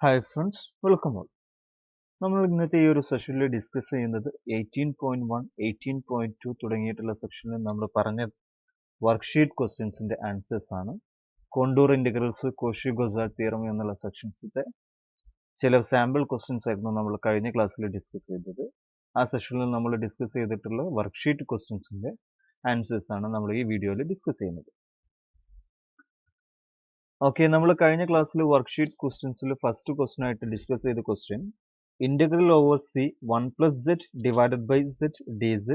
Hi friends, welcome all. നമ്മൾ ഇന്നത്തെ ഈ ഒരു സെഷനിൽ ഡിസ്കസ് ചെയ്യുന്നത് 18.1, 18.2 തുടങ്ങിയിട്ടുള്ള സെക്ഷനിൽ നമ്മൾ പറഞ്ഞ വർക്ക്ഷീറ്റ് ക്വസ്റ്റ്യൻസിന്റെ ആൻസേഴ്സ് ആണ്. കോണ്ടൂർ ഇന്റഗ്രൽസ്, കോഷി-ഗൊസാർഡ് തിയറം എന്നുള്ള സെക്ഷൻസിന്റെ ചില സാമ്പിൾ ക്വസ്റ്റ്യൻസ് ആയിരുന്നു നമ്മൾ കഴിഞ്ഞ ക്ലാസ്സിൽ ഡിസ്കസ് ചെയ്തത്. ആ സെഷനിൽ നമ്മൾ ഡിസ്കസ് ചെയ്തിട്ടുള്ള വർക്ക്ഷീറ്റ് ക്വസ്റ്റ്യൻസിന്റെ ആൻസേഴ്സ് ആണ് നമ്മൾ ഈ വീഡിയോയിൽ ഡിസ്കസ് ചെയ്യുന്നത്. ഓക്കെ, നമ്മൾ കഴിഞ്ഞ ക്ലാസ്സിൽ വർക്ക്ഷീറ്റ് ക്വസ്റ്റ്യൻസിൽ ഫസ്റ്റ് ക്വസ്റ്റ്യൻ ആയിട്ട് ഡിസ്കസ് ചെയ്ത question integral over c 1 plus z divided by z dz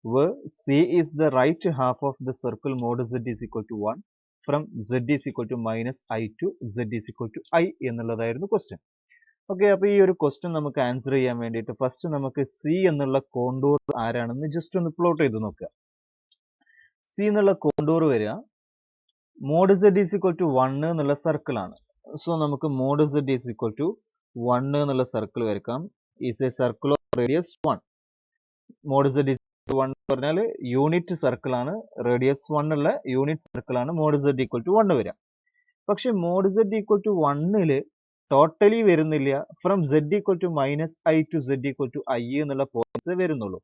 where c is the right half of the circle mod z is equal to 1 from z is equal to minus I to z is equal to I എന്നുള്ളതായിരുന്നു question. Okay, അപ്പോൾ ഈ ഒരു question നമുക്ക് answer ചെയ്യാൻ വേണ്ടിയിട്ട് first നമുക്ക് C എന്നുള്ള contour ആരാണെന്ന് ജസ്റ്റ് ഒന്ന് പ്ലോട്ട് ചെയ്ത് നോക്കുക. സി എന്നുള്ള കോണ്ടൂർ വരിക mode z is equal to 1 എന്നുള്ള സർക്കിൾ ആണ്. സോ നമുക്ക് mod z is equal to 1 എന്നുള്ള സർക്കിൾ വരക്കാം. Is a circle of radius 1. Mod z is equal to 1 എന്ന് പറഞ്ഞാൽ യൂണിറ്റ് സർക്കിൾ ആണ്, റേഡിയസ് 1 ഉള്ള യൂണിറ്റ് സർക്കിൾ ആണ് മോഡ് z equal to 1 വരിക. പക്ഷെ mod z equal to 1 totally വരുന്നില്ല. From z equal to minus I to z equal to I എന്നുള്ള points വരുന്നുള്ളൂ.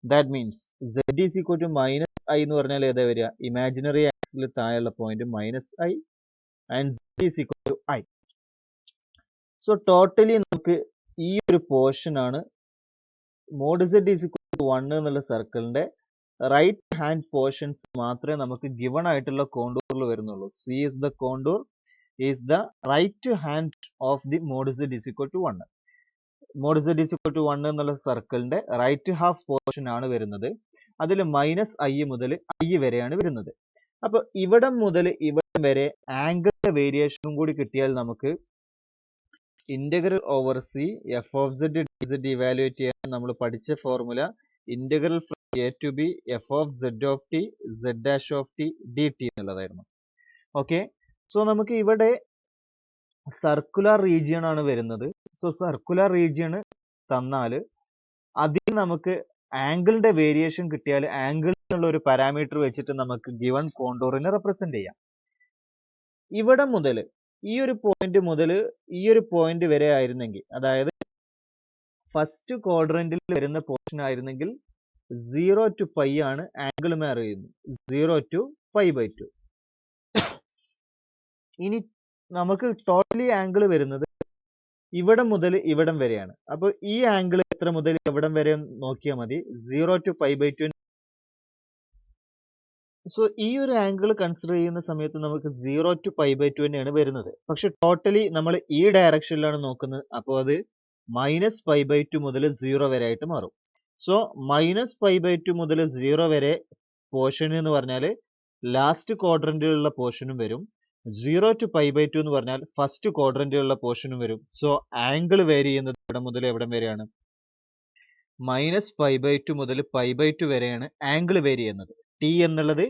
That means z is equal to minus I എന്ന് പറഞ്ഞാൽ ഏതാ വരിക? ഇമാജിനറി ആക്സിൽ താഴെയുള്ള point minus I and z is equal to I. So totally നമുക്ക് ഈ ഒരു പോർഷൻ ആണ് mod z is equal to 1 എന്നുള്ള സർക്കിളിന്റെ റൈറ്റ് ഹാൻഡ് പോർഷൻസ് മാത്രമേ നമുക്ക് ഗിവൺ ആയിട്ടുള്ള കോണ്ടൂറിൽ വരുന്നുള്ളൂ. C is the contour is the right hand of the mod z is equal to 1. Mod z is equal to 1 എന്നുള്ള സർക്കിളിന്റെ റൈറ്റ് ഹാഫ് പോർഷൻ ആണ് വരുന്നത്. അതിൽ മൈനസ് I മുതൽ I വരെയാണ് വരുന്നത്. അപ്പൊ ഇവിടം മുതൽ ഇവിടം വരെ ആംഗിൾ വേരിയേഷനും കൂടി കിട്ടിയാൽ നമുക്ക് integral over C F of Z dz evaluate ചെയ്യാൻ നമ്മൾ പഠിച്ച formula integral from A to B F of Z of T Z dash of T D T എന്നുള്ളതായിരുന്നു. ഓക്കെ, സോ നമുക്ക് ഇവിടെ സർക്കുലർ റീജിയൺ ആണ് വരുന്നത്. സോ സർക്കുലർ റീജിയൺ തന്നാൽ അതിൽ നമുക്ക് ആംഗിളിന്റെ വേരിയേഷൻ കിട്ടിയാൽ ആംഗിളിനുള്ള ഒരു പാരാമീറ്റർ വെച്ചിട്ട് നമുക്ക് ഗിവൺ കോണ്ടൂറിനെ റെപ്രസെന്റ് ചെയ്യാം. ഇവിടെ മുതൽ ഈ ഒരു പോയിന്റ് മുതൽ ഈ ഒരു പോയിന്റ് വരെ ആയിരുന്നെങ്കിൽ, അതായത് ഫസ്റ്റ് ക്വാഡ്രന്റിൽ വരുന്ന പോർഷൻ ആയിരുന്നെങ്കിൽ 0 to പൈ ആണ് ആംഗിൾ മാർ ചെയ്യുന്നത്, 0 to π/2. ഇനി നമുക്ക് ടോട്ടലി ആംഗിൾ വരുന്നത് ഇവിടെ മുതൽ ഇവിടം വരെയാണ്. അപ്പോൾ ഈ ആംഗിൾ എത്ര മുതൽ എവിടം വരെ നോക്കിയാൽ മതി? 0 to π/2. സോ ഈ ഒരു ആംഗിൾ കൺസിഡർ ചെയ്യുന്ന സമയത്ത് നമുക്ക് 0 to π/2 തന്നെയാണ് വരുന്നത്. പക്ഷെ ടോട്ടലി നമ്മൾ ഈ ഡയറക്ഷനിലാണ് നോക്കുന്നത്, അപ്പോൾ അത് മൈനസ് π/2 മുതൽ 0 വരെ ആയിട്ട് മാറും. സോ മൈനസ് π/2 മുതൽ 0 വരെ പോർഷൻ എന്ന് പറഞ്ഞാൽ ലാസ്റ്റ് ക്വാഡ്രന്റിലുള്ള പോർഷനും വരും. 0 to π/2 എന്ന് പറഞ്ഞാൽ ഫസ്റ്റ് ക്വാഡ്രന്റിലുള്ള പോർഷനും വരും. സോ ആംഗിൾ വേരി ചെയ്യുന്നത് ഇവിടെ മുതൽ എവിടം വരെയാണ്? മൈനസ് π/2 മുതൽ π/2 വരെയാണ് ആംഗിൾ വേരി ചെയ്യുന്നത്. ടി എന്നുള്ളത്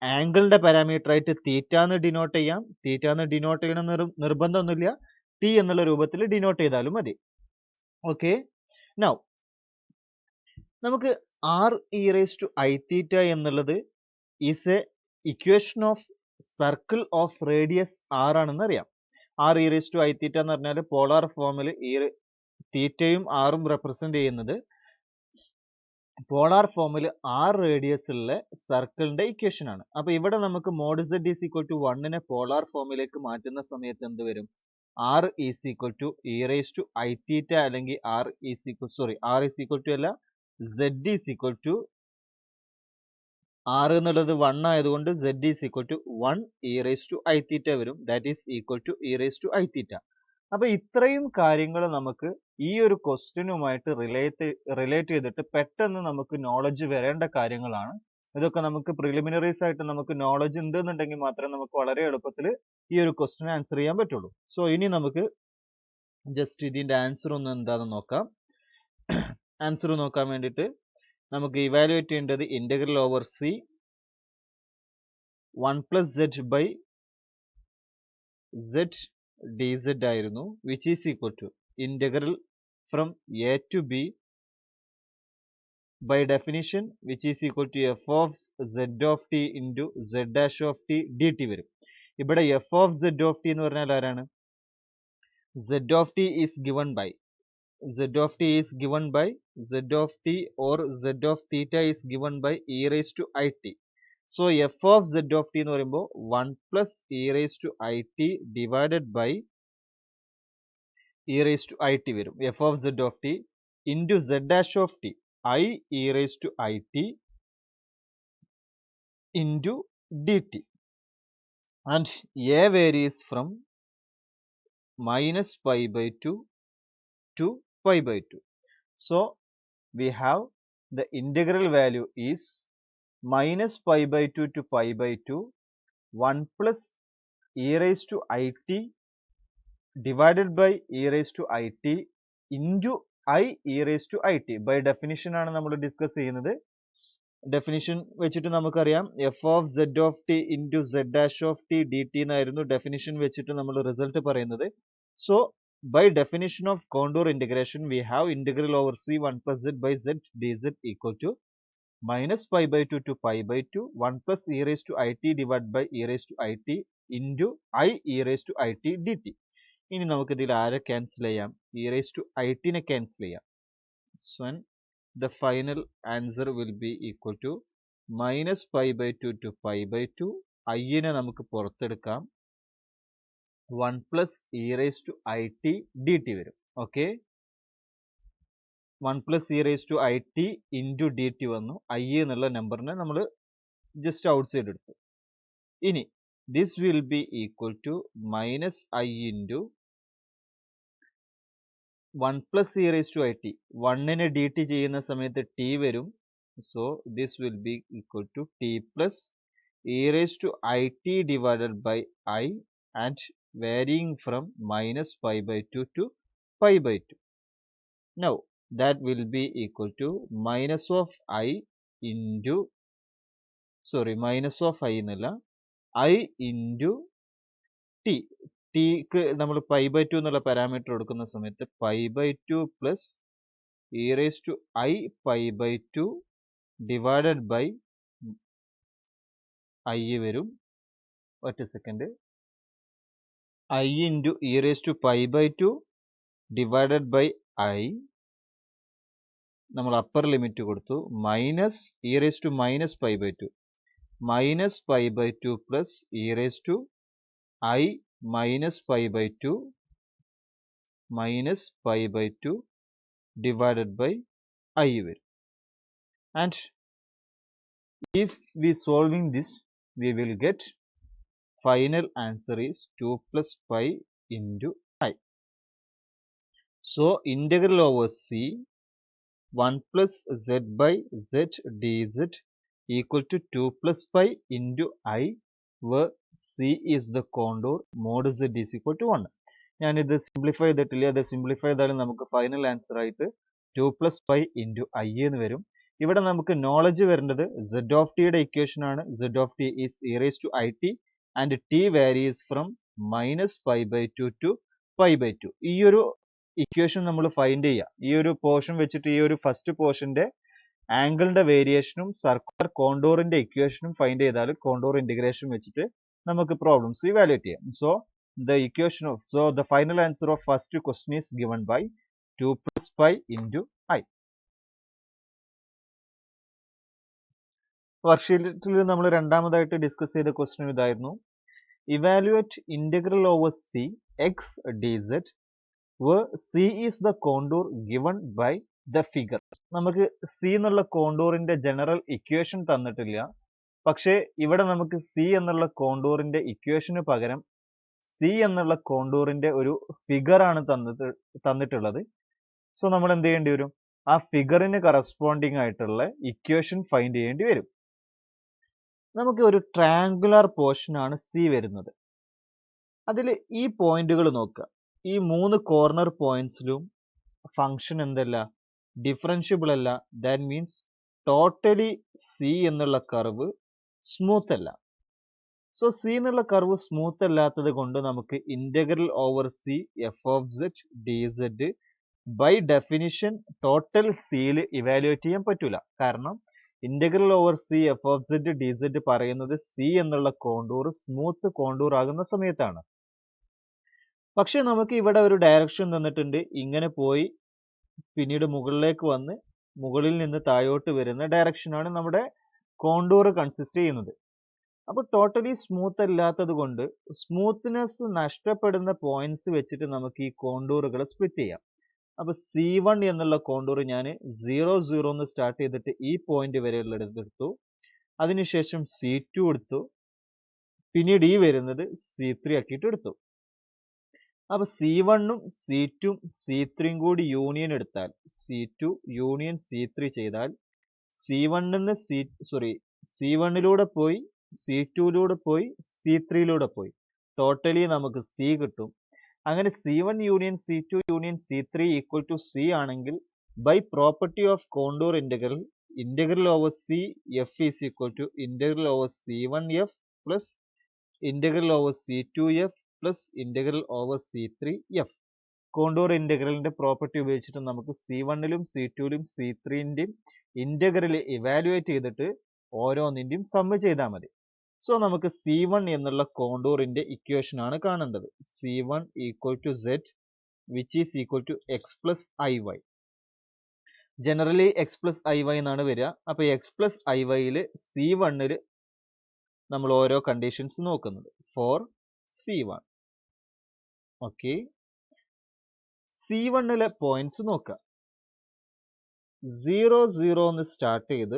ആംഗിളിന്റെ പാരാമീറ്റർ ആയിട്ട് തീറ്റ എന്ന് ഡിനോട്ട് ചെയ്യാം. തീറ്റ എന്ന് ഡിനോട്ട് ചെയ്യണം നിർബന്ധമൊന്നുമില്ല, ടി എന്നുള്ള രൂപത്തിൽ ഡിനോട്ട് ചെയ്താലും മതി. ഓക്കെ, നൗ നമുക്ക് r e raise to i theta എന്നുള്ളത് is a equation of circle of radius r ആണെന്ന് അറിയാം. R e raise to i theta എന്ന് പറഞ്ഞാൽ പോളാർ ഫോമിൽ ഈ തീറ്റയും ആറും റെപ്രസെന്റ് ചെയ്യുന്നത് പോളാർ ഫോമിൽ ആർ റേഡിയസ് ഉള്ള സർക്കിളിന്റെ ഇക്വേഷൻ ആണ്. അപ്പൊ ഇവിടെ നമുക്ക് mod z is equal to 1 polar ഫോമിലേക്ക് മാറ്റുന്ന സമയത്ത് എന്ത് വരും? R is equal to e raise to i theta അല്ലെങ്കിൽ ആർ ഈസ് ഈക്വൽ ടു അല്ല, z is equal to r എന്നുള്ളത് 1 ആയതുകൊണ്ട് z is equal to 1 e raise to i theta വരും. That is equal to e raise to i theta. അപ്പൊ ഇത്രയും കാര്യങ്ങൾ നമുക്ക് ഈ ഒരു ക്വസ്റ്റ്യനുമായിട്ട് റിലേറ്റ് ചെയ്തിട്ട് പെട്ടെന്ന് നമുക്ക് നോളജ് വരേണ്ട കാര്യങ്ങളാണ്. ഇതൊക്കെ നമുക്ക് പ്രിലിമിനറീസ് ആയിട്ട് നമുക്ക് നോളജ് ഉണ്ടെന്നുണ്ടെങ്കിൽ മാത്രമേ നമുക്ക് വളരെ എളുപ്പത്തിൽ ഈ ഒരു ക്വസ്റ്റ്യൻ ആൻസർ ചെയ്യാൻ പറ്റുള്ളൂ. സോ ഇനി നമുക്ക് ജസ്റ്റ് ഇതിന്റെ ആൻസർ ഒന്ന് എന്താണെന്ന് നോക്കാം. ആൻസർ നോക്കാൻ വേണ്ടിയിട്ട് നമുക്ക് ഇവാലുവേറ്റ് ചെയ്യേണ്ടത് integral over C 1 plus z by z dz ആയിരുന്നു, which is equal to integral from a to b by definition which is equal to f of z of t into z dash of t dt വരും. ഇവിടെ f of z of t എന്ന് പറഞ്ഞാൽ ആരാണ്? Z of t is given by z of t is given by z of t or z of theta is given by e raised to it. So f of z of t എന്ന് പറയുമ്പോൾ 1 plus e raised to it divided by e raised to it വരും. f of z of t into z dash of t I e raised to it into dt, and a varies from minus pi by 2 to pi by 2. So we have the integral value is minus pi by 2 to pi by 2, 1 plus e raised to it divided by e raised to it into I e raised to it. By definition ആണ് നമ്മൾ discuss ചെയ്യുന്നത്. Definition വെച്ചിട്ട് നമുക്കറിയാം f of z of t into z dash of t dt എന്നായിരുന്നു definition വെച്ചിട്ട് നമ്മൾ result പറയുന്നത്. So by definition of contour integration we have integral over c 1 plus z by z dz equal to minus pi by 2 to pi by 2 1 plus e raised to it divided by e raised to it into I e raised to it dt. ഇനി നമുക്ക് ഇതിൽ ആരെ cancel ചെയ്യാം? e raised to it നെ cancel ചെയ്യാം. So the final answer will be equal to minus pi by 2 to pi by 2. I നെ നമുക്ക് പുറത്തെടുക്കാം. 1 plus e raised to it dt വരും. Okay, 1 plus e raised to it into dt വന്നു. I എന്നുള്ള നമ്പറിനെ നമ്മൾ just out side എടുത്തു. ഇനി this will be equal to minus I into 1 plus e raised to it. 1 നെ dt ചെയ്യുന്ന സമയത്ത് t വരും. So this will be equal to t plus e raised to it divided by I and varying from minus pi by 2 to pi by 2. Now that will be equal to minus of I into minus of I എന്നല്ല I into t. ടിക്ക് നമ്മൾ pi by two എന്നുള്ള parameter എടുക്കുന്ന സമയത്ത് pi by two plus E raise to I pi by two divided by I വരും. ഒറ്റ second. I into E raise to pi by two divided by I നമ്മൾ upper limit കൊടുത്തു minus E raise to minus pi by two minus pi by two plus E raise to I minus pi by 2 minus pi by 2 divided by I വരും. And if we solving this we will get final answer is 2 plus pi into I. So integral over c 1 plus z by z dz equal to 2 plus pi into I where c is the contour mod z is equal to 1. ഞാനിത് simplify ചെയ്തിട്ടില്ല. അത് simplify ചെയ്താലും നമുക്ക് final answer ആയിട്ട് 2 plus pi into I എന്ന് വരും. ഇവിടെ നമുക്ക് നോളജ് വരേണ്ടത് z ഓഫ് ടിയുടെ ഇക്വേഷൻ ആണ്. z of T is E raise to I T and T varies from minus pi by two to pi by two. ഈ ഒരു ഇക്വേഷൻ നമ്മൾ ഫൈൻഡ് ചെയ്യുക. ഈ ഒരു പോർഷൻ വെച്ചിട്ട് ഈ ഒരു ഫസ്റ്റ് പോർഷന്റെ ആംഗിളിന്റെ വേരിയേഷനും സർക്കുലർ കോണ്ടോറിന്റെ ഇക്വേഷനും ഫൈൻഡ് ചെയ്താൽ കോണ്ടോർ ഇന്റഗ്രേഷൻ വെച്ചിട്ട് നമുക്ക് പ്രോബ്ലംസ് ഇവാലുവേറ്റ് ചെയ്യാം. So the equation of the final answer of first question is given by 2 plus pi into I. വർക്ക്ഷീറ്റിൽ നമ്മൾ രണ്ടാമതായിട്ട് ഡിസ്കസ് ചെയ്ത ക്വസ്റ്റ്യൻ ഇതായിരുന്നു. Evaluate integral over C X D Z where c is the contour given by the figure. നമുക്ക് c എന്നുള്ള കോണ്ടൂറിന്റെ general equation തന്നിട്ടില്ല. പക്ഷേ ഇവിടെ നമുക്ക് c എന്നുള്ള കോണ്ടൂറിന്റെ ഇക്വേഷന് പകരം c എന്നുള്ള കോണ്ടൂറിന്റെ ഒരു ഫിഗർ ആണ് തന്നിട്ടുള്ളത്. സോ നമ്മൾ എന്ത് ചെയ്യേണ്ടി വരും? ആ ഫിഗറിന് കറസ്പോണ്ടിങ് ആയിട്ടുള്ള ഇക്വേഷൻ ഫൈൻഡ് ചെയ്യേണ്ടി വരും. നമുക്ക് ഒരു ട്രയാങ്കുലർ പോർഷൻ ആണ് c വരുന്നത്. അതിൽ ഈ പോയിന്റുകൾ നോക്കുക. ഈ 3 കോർണർ പോയിന്റ്സിലും ഫംഗ്ഷൻ എന്തല്ല, ഡിഫറൻഷ്യബിൾ അല്ല. ദാറ്റ് മീൻസ് ടോട്ടലി c എന്നുള്ള കർവ് സ്മൂത്ത് അല്ല. സോ c എന്നുള്ള കർവ് സ്മൂത്ത് അല്ലാത്തത് കൊണ്ട് നമുക്ക് integral over c F of Z D Z by definition total സിയിൽ ഇവാലുവേറ്റ് ചെയ്യാൻ പറ്റൂല. കാരണം integral over c F of Z D Z പറയുന്നത് c എന്നുള്ള കോണ്ടൂർ സ്മൂത്ത് കോണ്ടൂർ ആകുന്ന സമയത്താണ്. പക്ഷെ നമുക്ക് ഇവിടെ ഒരു ഡയറക്ഷൻ തന്നിട്ടുണ്ട്, ഇങ്ങനെ പോയി പിന്നീട് മുകളിലേക്ക് വന്ന് മുകളിൽ നിന്ന് താഴോട്ട് വരുന്ന ഡയറക്ഷനാണ് നമ്മുടെ കോണ്ടൂർ കൺസിസ്റ്റ് ചെയ്യുന്നത്. അപ്പോൾ ടോട്ടലി സ്മൂത്ത് അല്ലാത്തത് കൊണ്ട് സ്മൂത്ത്നെസ് നഷ്ടപ്പെടുന്ന പോയിന്റ്സ് വെച്ചിട്ട് നമുക്ക് ഈ കോണ്ടൂറുകളെ സ്പ്ലിറ്റ് ചെയ്യാം. അപ്പോൾ C1 എന്നുള്ള കോണ്ടൂർ ഞാൻ 0 0 എന്ന് സ്റ്റാർട്ട് ചെയ്തിട്ട് ഈ പോയിന്റ് വരെയുള്ള എടുത്തു. അതിനുശേഷം C2 എടുത്തു, പിന്നീട് ഈ വരുന്നത് C3 ആക്കിയിട്ട് എടുത്തു. അപ്പൊ C1ഉം C2ഉം C3യും കൂടി യൂണിയൻ എടുത്താൽ, C2 യൂണിയൻ C3 ചെയ്താൽ C1ന്ന് C1ലൂടെ പോയി, C2ലൂടെ പോയി, C3ലൂടെ പോയി, ടോട്ടലി നമുക്ക് C കിട്ടും. അങ്ങനെ C1 union C2 union C3 equal to C ആണെങ്കിൽ by property of contour integral, integral over C F is equal to integral over C1 F plus integral over C2 F plus integral over C3 F. Contour ഇന്റഗ്രലിന്റെ property ഉപയോഗിച്ചിട്ട് നമുക്ക് C1ലും C2ലും C3ന്റെയും integral evaluate ചെയ്തിട്ട് ഓരോന്നിന്റെയും sum ചെയ്താൽ മതി. So നമുക്ക് C1 എന്നുള്ള കോണ്ടൂറിന്റെ equation ആണ് കാണേണ്ടത്. C1 equal to Z which is equal to X plus IY. Generally X plus IY എന്നാണ് വരിക. അപ്പൊ X പ്ലസ് IYയിൽ C1ൽ നമ്മൾ ഓരോ കണ്ടീഷൻസ് നോക്കുന്നത്. Four C1. ഓക്കെ, C1ലെ പോയിന്റ്സ് നോക്കുക. 0 0 എന്ന് സ്റ്റാർട്ട് ചെയ്ത്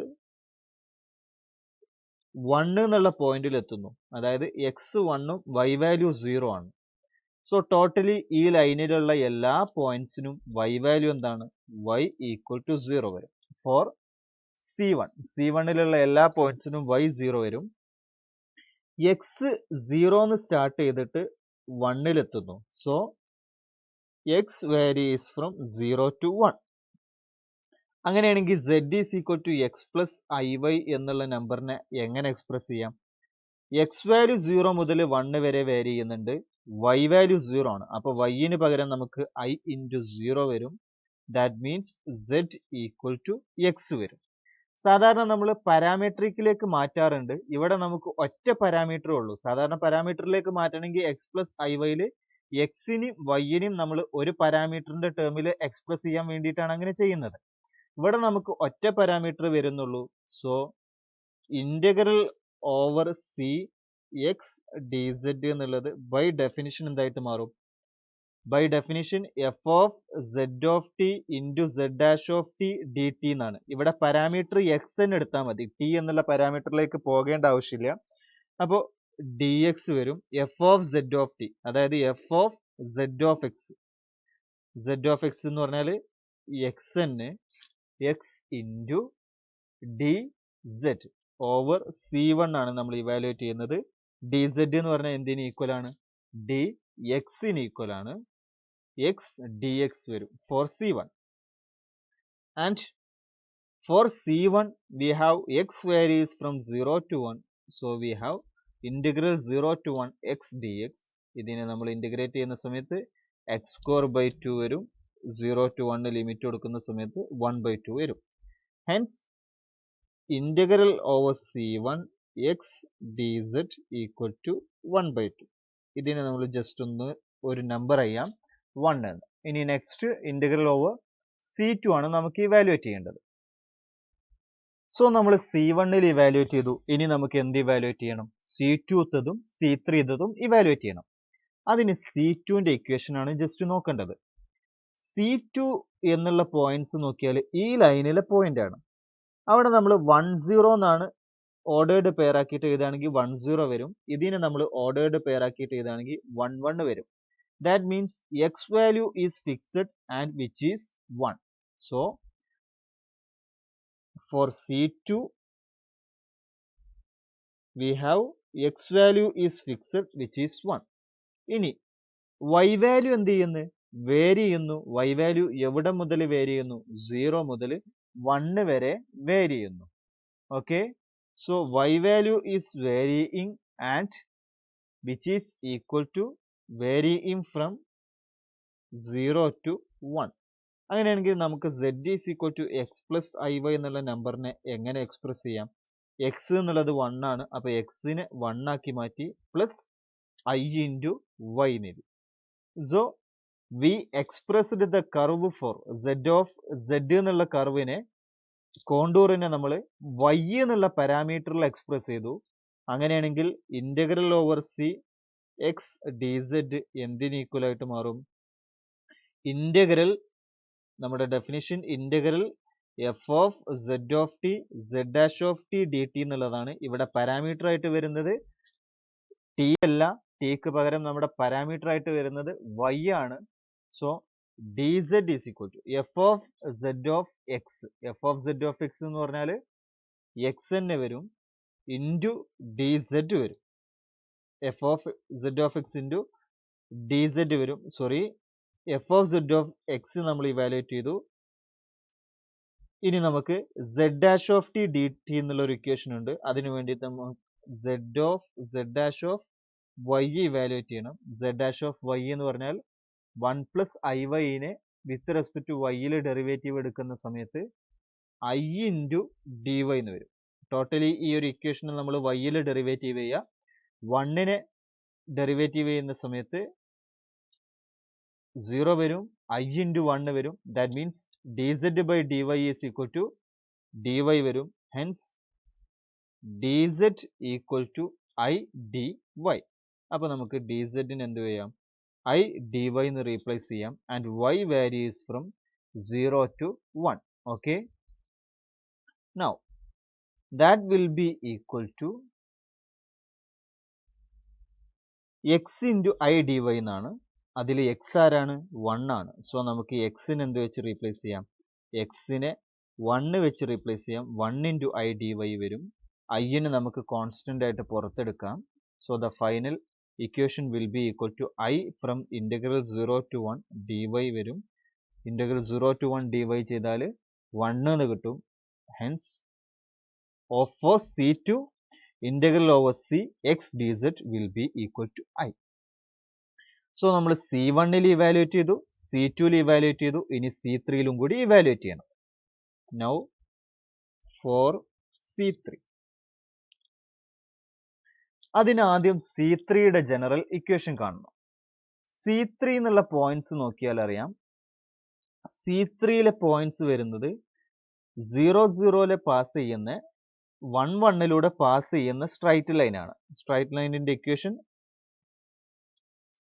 1 എന്നുള്ള പോയിന്റിൽ എത്തുന്നു. അതായത് X1ഉം Y വാല്യൂ 0 ആണ്. സോ ടോട്ടലി ഈ ലൈനിലുള്ള എല്ലാ പോയിന്റ്സിനും Y വാല്യൂ എന്താണ്? Y ഈക്വൽ ടു 0 വരും. ഫോർ C1, C1ലുള്ള എല്ലാ പോയിന്റ്സിനും Y 0 വരും. X 0 എന്ന് സ്റ്റാർട്ട് ചെയ്തിട്ട് 1ൽ എത്തുന്നു. So X varies from 0 to 1. അങ്ങനെയാണെങ്കിൽ Z is equal to X plus IY എന്നുള്ള നമ്പറിനെ എങ്ങനെ എക്സ്പ്രസ് ചെയ്യാം? X വാല്യൂ 0 മുതൽ 1 വരെ വേരി ചെയ്യുന്നുണ്ട്, Y വാല്യൂ 0 ആണ്. അപ്പോൾ Yന് പകരം നമുക്ക് I into 0 വരും. That means Z equal to X വരും. സാധാരണ നമ്മൾ പാരാമെട്രിക്കിലേക്ക് മാറ്റാറുണ്ട്. ഇവിടെ നമുക്ക് ഒറ്റ പാരാമീറ്ററേ ഉള്ളൂ. സാധാരണ പാരാമീറ്ററിലേക്ക് മാറ്റണമെങ്കിൽ X പ്ലസ് IYയിൽ Xനെയും Yനെയും നമ്മൾ ഒരു പാരാമീറ്ററിന്റെ ടേമിൽ എക്സ്പ്രസ് ചെയ്യാൻ വേണ്ടിയിട്ടാണ് അങ്ങനെ ചെയ്യുന്നത്. ഇവിടെ നമുക്ക് ഒറ്റ പാരാമീറ്റർ വരുന്നുള്ളൂ. So integral over C X dz എന്നുള്ളത് ബൈ ഡെഫിനിഷൻ എന്തായിട്ട് മാറും? By definition F of Z of T into Z dash of T dt എന്നാണ്. ഇവിടെ പാരാമീറ്റർ X തന്നെ എടുത്താൽ മതി, T എന്നുള്ള പാരാമീറ്ററിലേക്ക് പോകേണ്ട ആവശ്യമില്ല. അപ്പോൾ dx വരും. F of Z of T, അതായത് F of Z of X. Z of X എന്ന് പറഞ്ഞാൽ Xn X into dz over C1 ആണ് നമ്മൾ ഇവാലുവേറ്റ് ചെയ്യുന്നത്. dz എന്ന് പറഞ്ഞാൽ എന്തിന് ഈക്വൽ ആണ്? dxന് ഈക്വൽ ആണ്. X dx വരും for C1. And for C1 we have X varies from 0 to 1. So we have integral 0 to 1 X dx. ഇതിനെ നമ്മൾ ഇന്റഗ്രേറ്റ് ചെയ്യുന്ന സമയത്ത് x square by 2 വരും. 0 to 1 ലിമിറ്റ് കൊടുക്കുന്ന സമയത്ത് 1 by 2 വരും. Hence integral over C1 X dz equal to 1 by 2. ഇതിനെ നമ്മൾ ജസ്റ്റ് ഒന്ന് ഒരു നമ്പർ ചെയ്യാം, 1 എന്ന്. ഇനി നെക്സ്റ്റ് ഇന്റഗ്രൽ ഓവർ C2 ആണ് നമുക്ക് ഇവാലുവേറ്റ് ചെയ്യേണ്ടത്. സോ നമ്മൾ C1ൽ ഇവാലുവേറ്റ് ചെയ്തു. ഇനി നമുക്ക് എന്ത് ഇവാലുവേറ്റ് ചെയ്യണം? C2ത്തതും C3ത്തതും ഇവാലുവേറ്റ് ചെയ്യണം. അതിന് C2ന്റെ ഇക്വേഷൻ ആണ് ജസ്റ്റ് നോക്കേണ്ടത്. C2 എന്നുള്ള പോയിന്റ്സ് നോക്കിയാൽ ഈ ലൈനിലെ പോയിന്റ് ആണ്. അവിടെ നമ്മൾ 1 0 എന്നാണ് ഓർഡേർഡ് പെയർ ആക്കിയിട്ട് എഴുതുകയാണെങ്കിൽ 1 0 വരും. ഇതിനെ നമ്മൾ ഓർഡേർഡ് പെയർ ആക്കിയിട്ട് എഴുതുകയാണെങ്കിൽ 1 1 വരും. That means X value is fixed and which is 1. So for C2 we have X value is fixed which is 1. ഇനി Y value എന്ത് ചെയ്യുന്നു? വേരി ചെയ്യുന്നു. Y value എവിടെ മുതൽ വേരി ചെയ്യുന്നു? 0 മുതൽ 1 വരെ വേരി ചെയ്യുന്നു. Okay, so Y value is varying and which is equal to varying from 0 to 1. അങ്ങനെയാണെങ്കിൽ നമുക്ക് Z is equal to X plus IY എന്നുള്ള നമ്പറിനെ എങ്ങനെ എക്സ്പ്രസ് ചെയ്യാം? X എന്നുള്ളത് 1 ആണ്. അപ്പോൾ Xനെ 1 ആക്കി മാറ്റി പ്ലസ് I into Y എഴുതി. So we expressed the curve for z of z എന്നുള്ള കർവിനെ കോണ്ടൂറിനെ നമ്മൾ y എന്നുള്ള പാരാമീറ്ററിൽ എക്സ്പ്രസ് ചെയ്തു. അങ്ങനെയാണെങ്കിൽ integral over C X D Z എന്തിന് ഈക്വൽ ആയിട്ട് മാറും? ഇന്റഗ്രൽ, നമ്മുടെ definition integral F of Z of T Z dash of T D T എന്നുള്ളതാണ്. ഇവിടെ പാരാമീറ്റർ ആയിട്ട് വരുന്നത് ടി അല്ല, ടിക്ക് പകരം നമ്മുടെ പാരാമീറ്റർ ആയിട്ട് വരുന്നത് y ആണ്. So d Z is equal to f of Z of x. F of Z of x എന്ന് പറഞ്ഞാൽ എക്സ് തന്നെ വരും ഇൻറ്റു ഡി സെഡ് വരും. F of Z of x into d z വരും. Sorry, f of Z of x നമ്മൾ evaluate ചെയ്തു. ഇനി നമുക്ക് z dash of T D t എന്നുള്ള ഒരു ഇക്വേഷൻ ഉണ്ട്. അതിനു വേണ്ടിയിട്ട് നമുക്ക് z dash of y evaluate ചെയ്യണം. സെഡ് ഡാഷ് ഓഫ് വൈ എന്ന് പറഞ്ഞാൽ 1 പ്ലസ് ഐ വൈനെ വിത്ത് റെസ്പെക്ട് ടു വൈയിൽ ഡെറിവേറ്റീവ് എടുക്കുന്ന സമയത്ത് ഐ ഇൻറ്റു ഡി വൈ എന്ന് വരും. ടോട്ടലി ഈ ഒരു ഇക്വേഷനിൽ നമ്മൾ വൈയിൽ ഡെറിവേറ്റീവ് ചെയ്യുക. 1നെ ഡെറിവേറ്റീവ് ചെയ്യുന്ന സമയത്ത് 0 വരും, ഐ ഇൻറ്റു 1 വരും. That means d Z by d y is equal to d y വരും. Hence d Z equal to i d y. അപ്പോൾ നമുക്ക് ഡി സെഡിന് എന്ത് ചെയ്യാം? ഐ ഡി വൈ എന്ന് റീപ്ലേസ് ചെയ്യാം. And y varies from 0 to 1. Okay, now that will be equal to x into i d y എന്നാണ്. അതിൽ എക്സ് ആരാണ്? 1 ആണ്. സോ നമുക്ക് എക്സിന് എന്ത് വെച്ച് റീപ്ലേസ് ചെയ്യാം? എക്സിനെ 1 വെച്ച് റീപ്ലേസ് ചെയ്യാം. 1 ഇൻറ്റു ഐ ഡി വൈ വരും. ഐന് നമുക്ക് കോൺസ്റ്റന്റ് ആയിട്ട് പുറത്തെടുക്കാം. So the final equation will be equal to i from integral 0 to 1 d y വരും. ഇന്റഗ്രൽ 0 to 1 ഡി വൈ ചെയ്താൽ 1 എന്ന് കിട്ടും. Hence of for c two integral over C X D z will be equal to i. So നമ്മൾ C1ൽ evaluate ചെയ്തു, C2ൽ evaluate ചെയ്തു, ഇനി C3ലും കൂടി ഇവാലുവേറ്റ് ചെയ്യണം. Now for C3. അതിനാദ്യം C3യുടെ ജനറൽ ഇക്വേഷൻ കാണണം. C3 എന്നുള്ള പോയിന്റ്സ് നോക്കിയാൽ അറിയാം. C3യിലെ പോയിന്റ്സ് വരുന്നത് 0,0ലെ പാസ് ചെയ്യുന്ന 1,1ലൂടെ പാസ് ചെയ്യുന്ന സ്ട്രൈറ്റ് ലൈൻ ആണ്. സ്ട്രൈറ്റ് ലൈനിന്റെ equation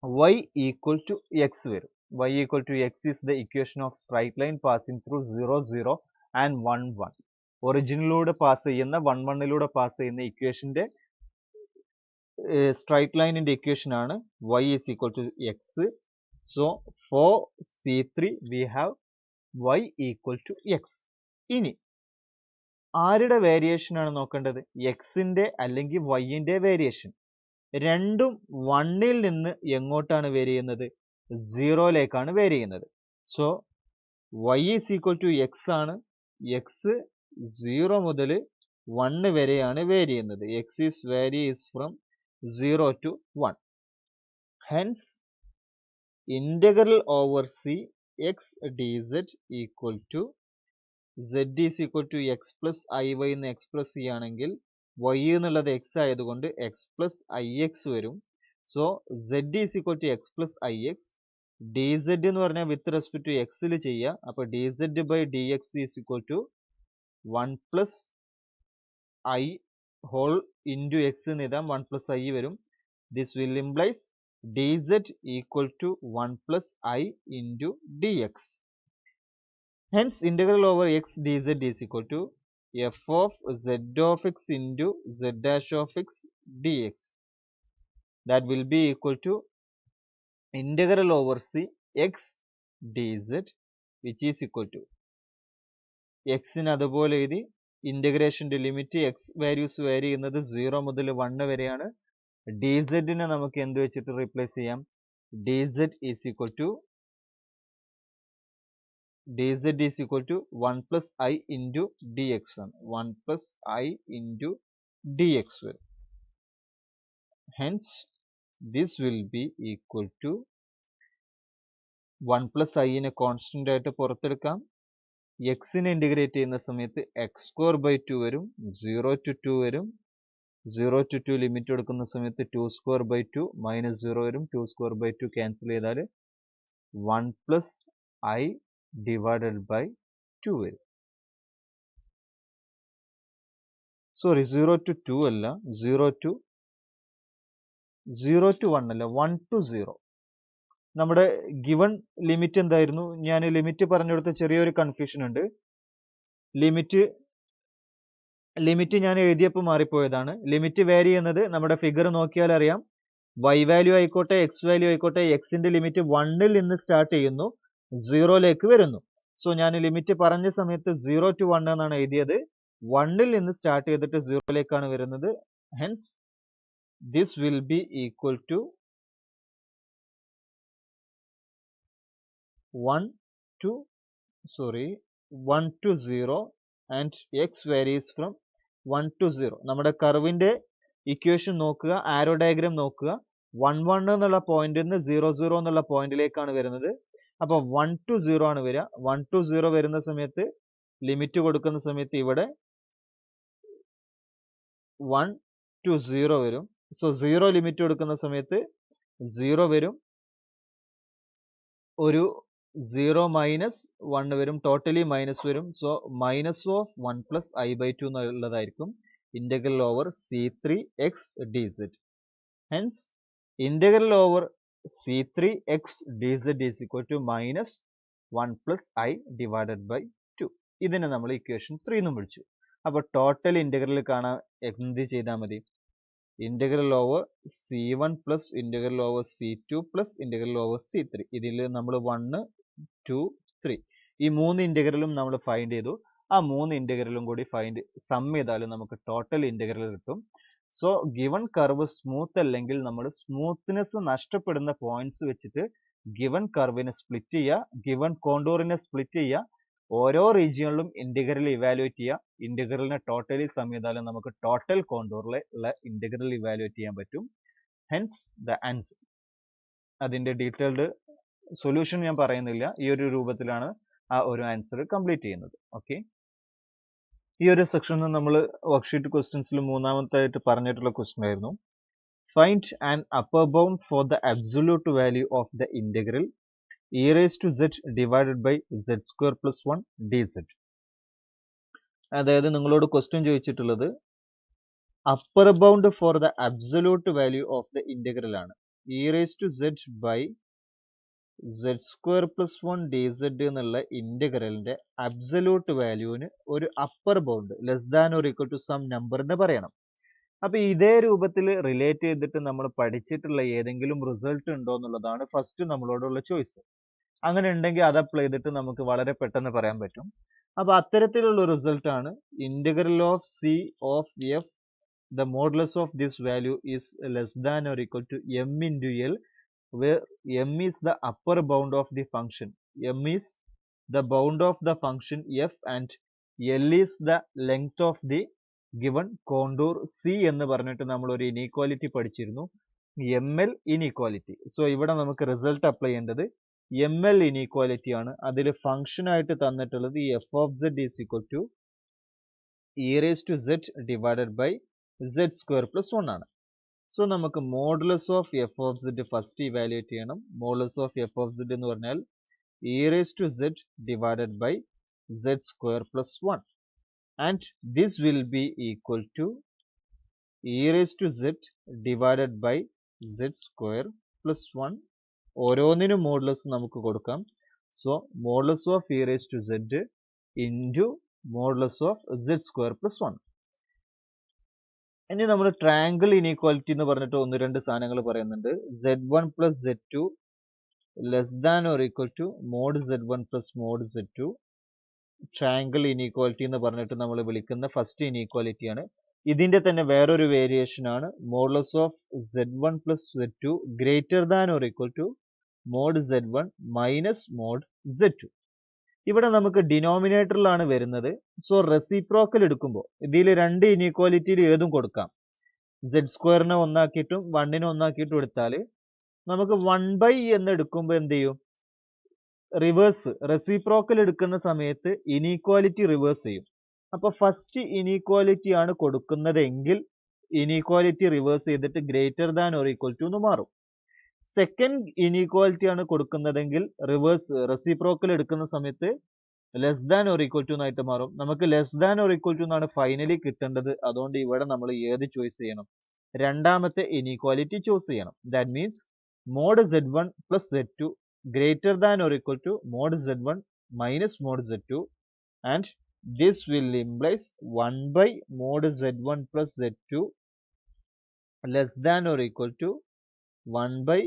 y equal to x വരും. y equal to x is the equation of straight line passing through 0, 0 and 1, 1. ഒറിജിനിലൂടെ pass ചെയ്യുന്ന 1, 1ലൂടെ പാസ് ചെയ്യുന്ന ഇക്വേഷന്റെ സ്ട്രൈറ്റ് ലൈനിന്റെ ഇക്വേഷൻ ആണ് y is equal to x. So for C3 we have y equal to x. ഇനി ആരുടെ variation ആണ് നോക്കേണ്ടത്? എക്സിന്റെ അല്ലെങ്കിൽ വൈന്റെ വേരിയേഷൻ. രണ്ടും 1ൽ നിന്ന് എങ്ങോട്ടാണ് വേരി ചെയ്യുന്നത്? 0ലേക്കാണ് വേരി ചെയ്യുന്നത്. So y is equal to X ആണ്. എക്സ് 0 മുതൽ 1 വരെയാണ് വേരി ചെയ്യുന്നത്. X is varies from 0 to 1. Hence integral over C X D Z equal to z is equal to X plus I Y എന്ന് express ചെയ്യുകയാണെങ്കിൽ y എന്നുള്ളത് x ആയതുകൊണ്ട് X plus I X വരും. So z is equal to X plus I X. D Z എന്ന് പറഞ്ഞാൽ വിത്ത് respect to എക്സിൽ ചെയ്യുക. അപ്പോൾ D Z by D X is equal to 1 plus I whole into X എന്ന് എഴുതാം. 1 plus I വരും. This will implies D Z equal to 1 plus I into D X. Hence integral over x dz is equal to f of z of x into z dash of x dx. That will be equal to integral over c x dz, which is equal to x in അതുപോലെ എഴുതി. ഇന്റഗ്രേഷന്റെ limit X values vary ചെയ്യുന്നത് 0 മുതൽ 1 വരെയാണ്. D സെഡിനെ നമുക്ക് എന്ത് വെച്ചിട്ട് replace ചെയ്യാം? D Z is equal to dz is equal to 1 plus I into dx ആണ്. 1 plus I into dx വരും. Hence this will be equal to 1 plus I നെ കോൺസ്റ്റന്റ് ആയിട്ട് പുറത്തെടുക്കാം. x നെ ഇന്റഗ്രേറ്റ് ചെയ്യുന്ന സമയത്ത് x square by 2 വരും. 0 to 2 വരും. 0 to 2 limit എടുക്കുന്ന സമയത്ത് 2 സ്ക്വയർ ബൈ 2 മൈനസ് 0 വരും. 2 സ്ക്വയർ ബൈ 2 ക്യാൻസൽ ചെയ്താൽ 1 പ്ലസ് I ഡിവൈഡഡ് ബൈ 2 വരും. സോറി 0 to 2 അല്ല, 0 to 1 അല്ല, 1 to 0. നമ്മുടെ ഗിവൺ ലിമിറ്റ് എന്തായിരുന്നു? ഞാൻ ലിമിറ്റ് പറഞ്ഞെടുത്ത ചെറിയൊരു കൺഫ്യൂഷൻ ഉണ്ട്. ലിമിറ്റ് ഞാൻ എഴുതിയപ്പോൾ മാറിപ്പോയതാണ്. ലിമിറ്റ് വേരി ചെയ്യുന്നത് നമ്മുടെ ഫിഗർ നോക്കിയാൽ അറിയാം. y വാല്യൂ ആയിക്കോട്ടെ എക്സ് വാല്യൂ ആയിക്കോട്ടെ, എക്സിന്റെ ലിമിറ്റ് 1ൽ നിന്ന് സ്റ്റാർട്ട് ചെയ്യുന്നു, 0ലേക്ക് വരുന്നു. സോ ഞാൻ ലിമിറ്റ് പറഞ്ഞ സമയത്ത് 0 to 1 എന്നാണ് എഴുതിയത്. 1ൽ നിന്ന് സ്റ്റാർട്ട് ചെയ്തിട്ട് 0ലേക്കാണ് വരുന്നത്. Hence this will be equal to 1 to 0 and x varies from 1 to 0. നമ്മുടെ കർവിന്റെ ഇക്വേഷൻ നോക്കുക, ആരോ ഡയഗ്രാം നോക്കുക. 1 1 എന്നുള്ള പോയിന്റിൽ നിന്ന് 0 0 എന്നുള്ള പോയിന്റിലേക്കാണ് വരുന്നത്. അപ്പൊ 1 to 0 ആണ് വരിക. 1 to 0 വരുന്ന സമയത്ത് ലിമിറ്റ് കൊടുക്കുന്ന സമയത്ത് ഇവിടെ 1 to 0 വരും. സോ 0 ലിമിറ്റ് കൊടുക്കുന്ന സമയത്ത് 0 വരും, ഒരു 0 മൈനസ് 1 വരും, ടോട്ടലി മൈനസ് വരും. So minus of 1 plus I by 2 എന്നുള്ളതായിരിക്കും ഇന്റഗ്രൽ ഓവർ C3x dz. ഹെൻസ് integral over C3x dz is equal to minus 1 plus I divided by 2. ഇതിനെ നമ്മൾ ഇക്വേഷൻ 3 എന്നും വിളിച്ചു. അപ്പോൾ ടോട്ടൽ ഇന്റഗ്രൽ കാണാൻ എന്ത് ചെയ്താൽ മതി? Integral over C1 plus integral over C2 plus integral over C3. ഇതിൽ നമ്മൾ 1 2 3 ഈ 3 ഇന്റഗ്രലും നമ്മൾ ഫൈൻഡ് ചെയ്തു. ആ 3 ഇന്റഗ്രലും കൂടി സം ചെയ്താലും നമുക്ക് ടോട്ടൽ ഇന്റഗ്രൽ കിട്ടും. സോ ഗിവൺ കർവ് സ്മൂത്ത് അല്ലെങ്കിൽ നമ്മൾ സ്മൂത്ത്നെസ് നഷ്ടപ്പെടുന്ന പോയിന്റ്സ് വെച്ചിട്ട് ഗിവൺ കർവിനെ സ്പ്ലിറ്റ് ചെയ്യുക, ഗിവൺ കോണ്ടൂറിനെ സ്പ്ലിറ്റ് ചെയ്യുക, ഓരോ റീജിയണിലും ഇന്റഗ്രൽ ഇവാലുവേറ്റ് ചെയ്യുക. ഇന്റഗ്രലിനെ ടോട്ടലി സം ചെയ്താലും നമുക്ക് ടോട്ടൽ കോണ്ടൂറിലുള്ള ഇന്റഗ്രൽ ഇവാലുവേറ്റ് ചെയ്യാൻ പറ്റും. Hence the answer. അതിന്റെ ഡീറ്റെയിൽഡ് സൊല്യൂഷൻ ഞാൻ പറയുന്നില്ല, ഈ ഒരു രൂപത്തിലാണ് ആ ഒരു ആൻസർ കംപ്ലീറ്റ് ചെയ്യുന്നത്. ഓക്കെ, ഈ ഒരു സെക്ഷനിൽ നമ്മൾ വർക്ക്ഷീറ്റ് ക്വസ്റ്റ്യൻസിൽ മൂന്നാമത്തായിട്ട് പറഞ്ഞിട്ടുള്ള ക്വസ്റ്റ്യൻ ആയിരുന്നു, find an upper bound for the absolute value of the integral e raised to z divided by z square plus 1 dz. അതായത് നിങ്ങളോട് ക്വസ്റ്റ്യൻ ചോദിച്ചിട്ടുള്ളത് upper bound for the absolute value of the integral ആണ്. e raised to z by z square plus 1 dz എന്നുള്ള ഇന്റഗ്രലിന്റെ absolute വാല്യൂവിന് ഒരു upper bound less than or equal to some number എന്ന് പറയണം. അപ്പൊ ഇതേ രൂപത്തിൽ റിലേറ്റ് ചെയ്തിട്ട് നമ്മൾ പഠിച്ചിട്ടുള്ള ഏതെങ്കിലും റിസൾട്ട് ഉണ്ടോ എന്നുള്ളതാണ് ഫസ്റ്റ് നമ്മളോടുള്ള ചോയ്സ്. അങ്ങനെ ഉണ്ടെങ്കിൽ അത് അപ്ലൈ ചെയ്തിട്ട് നമുക്ക് വളരെ പെട്ടെന്ന് പറയാൻ പറ്റും. അപ്പൊ അത്തരത്തിലുള്ള റിസൾട്ട് ആണ് integral of C of f the modulus of this value is less than or equal to m into L, where m is the upper bound of the function, m is the bound of the function f and L is the length of the given contour C എന്ന് പറഞ്ഞിട്ട് നമ്മൾ ഒരു inequality പഠിച്ചിരുന്നു, ML inequality. So ഇവിടെ നമുക്ക് result apply ചെയ്യേണ്ടത് ML inequality ആണ്. അതിൽ ഫംഗ്ഷൻ ആയിട്ട് തന്നിട്ടുള്ളത് ഈ f of z is equal to e raised to z divided by z square plus 1 ആണ്. സോ നമുക്ക് modulus of f of z first evaluate ചെയ്യണം. Modulus of f of z എന്ന് പറഞ്ഞാൽ e raised to z divided by z square plus 1 and this will be equal to e raised to z divided by z square plus 1. ഓരോന്നിനും modulus നമുക്ക് കൊടുക്കാം. So modulus of e raised to z into modulus of z square plus 1. ഇനി നമ്മൾ triangle inequality എന്ന് പറഞ്ഞിട്ട് ഒന്ന് രണ്ട് സാധനങ്ങൾ പറയുന്നുണ്ട്. z1 plus z2 less than or equal to mod z1 plus mod z2. Triangle inequality എന്ന് പറഞ്ഞിട്ട് നമ്മൾ വിളിക്കുന്ന ഫസ്റ്റ് ഇനീക്വാലിറ്റി ആണ്. ഇതിന്റെ തന്നെ വേറൊരു വേരിയേഷൻ ആണ് modulus of z1 plus z2 greater than or equal to mod z1 minus mod z2. ഇവിടെ നമുക്ക് ഡിനോമിനേറ്ററിലാണ് വരുന്നത്. സോ റെസിപ്രോക്കൽ എടുക്കുമ്പോൾ ഇതിൽ രണ്ട് ഇനീക്വാലിറ്റിയിൽ ഏതും കൊടുക്കാം. z സ്ക്വയറിനെ ഒന്നാക്കിയിട്ടും 1നെ ഒന്നാക്കിയിട്ടും എടുത്താൽ നമുക്ക് 1 എന്ന് എടുക്കുമ്പോൾ എന്ത് ചെയ്യും? റിവേഴ്സ് റെസിപ്രോക്കൽ എടുക്കുന്ന സമയത്ത് ഇനീക്വാലിറ്റി റിവേഴ്സ് ചെയ്യും. അപ്പൊ ഫസ്റ്റ് ഇനീക്വാലിറ്റി ആണ് കൊടുക്കുന്നതെങ്കിൽ ഇനീക്വാലിറ്റി റിവേഴ്സ് ചെയ്തിട്ട് greater than or equal to എന്ന് മാറും. സെക്കൻഡ് ഇനീക്വാലിറ്റി ആണ് കൊടുക്കുന്നതെങ്കിൽ റിവേഴ്സ് റെസിപ്രോക്കൽ എടുക്കുന്ന സമയത്ത് less than or equal to എന്നായിട്ട് മാറും. നമുക്ക് less than or equal to എന്നാണ് ഫൈനലി കിട്ടേണ്ടത്. അതുകൊണ്ട് ഇവിടെ നമ്മൾ ഏത് ചോയ്സ് ചെയ്യണം? രണ്ടാമത്തെ ഇനീക്വാലിറ്റി ചൂസ് ചെയ്യണം. That means mod z1 plus z2 greater than or equal to mod z1 minus mod z2 and this will implies 1 by mod z1 plus z2 less than or equal to 1 by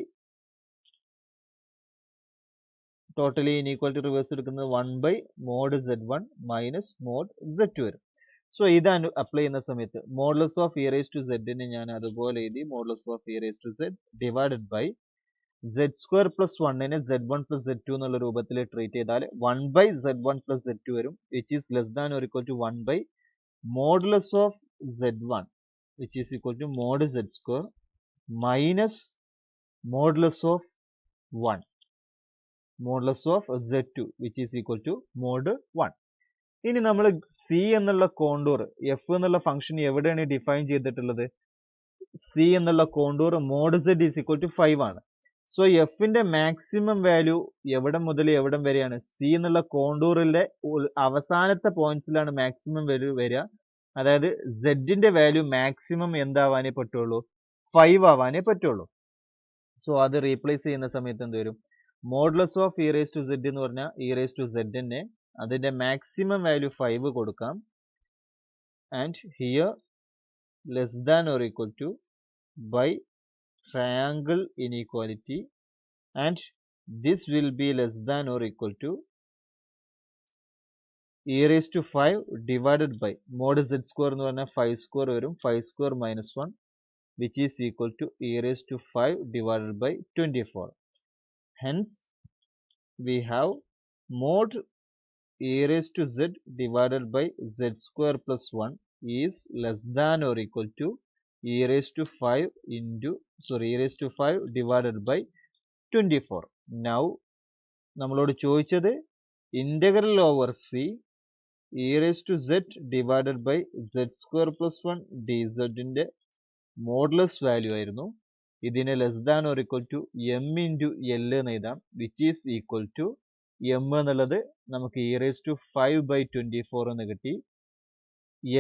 totally inequality reverse എടുക്കുന്നത് 1 by mod z1 minus mod z2 വരും. So ഇതാണ് apply ചെയ്യുന്ന സമയത്ത് modulus of E raise to സെഡിന് ഞാൻ അതുപോലെ എഴുതി modulus of E raise to z divided by z square plus 1നെ z1 പ്ലസ് z2 എന്നുള്ള രൂപത്തിൽ ട്രീറ്റ് ചെയ്താൽ 1 by z1 പ്ലസ് z2 വരും, which is less than or equal to 1 by modulus of z1 which is equal to mod z square minus modulus of 1 modulus of z2 which is equal to mod 1. ഇനി നമ്മൾ C എന്നുള്ള contour F എന്നുള്ള function എവിടെയാണ് define ചെയ്തിട്ടുള്ളത്? C എന്നുള്ള contour mod z is equal to 5 ആണ്. So എഫിന്റെ maximum value എവിടെ മുതൽ എവിടം വരെയാണ്? സി എന്നുള്ള കോണ്ടൂറിലെ അവസാനത്തെ പോയിന്റ്സിലാണ് മാക്സിമം വാല്യൂ വരിക. അതായത് സെഡിന്റെ വാല്യൂ മാക്സിമം എന്താവാനേ പറ്റുള്ളൂ? 5 ആവാനേ പറ്റുള്ളൂ. സോ അത് റീപ്ലേസ് ചെയ്യുന്ന സമയത്ത് എന്ത് വരും? Modulus of E raise to Z എന്ന് പറഞ്ഞാൽ ഇ റേസ് ടു സെഡിനെ അതിന്റെ മാക്സിമം വാല്യൂ 5 കൊടുക്കാം. And here less than or equal to by triangle inequality and this will be less than or equal to e raised to 5 divided by mod z square എന്ന് പറഞ്ഞാൽ 5 square വരും, 5 square minus 1 which is equal to e raised to 5 divided by 24. Hence we have mod e raised to z divided by z square plus 1 is less than or equal to e raised to 5 into e raised to 5 divided by 24. Now നമ്മളോട് ചോദിച്ചത് integral over C e raised to z divided by z square plus 1 dzന്റെ modulus value ആയിരുന്നു. ഇതിനെ less than or equal to m into l എന്ന് എഴുതാം, which is equal to m എന്നുള്ളത് നമുക്ക് e raised to 5 by 24 എന്ന് കിട്ടി.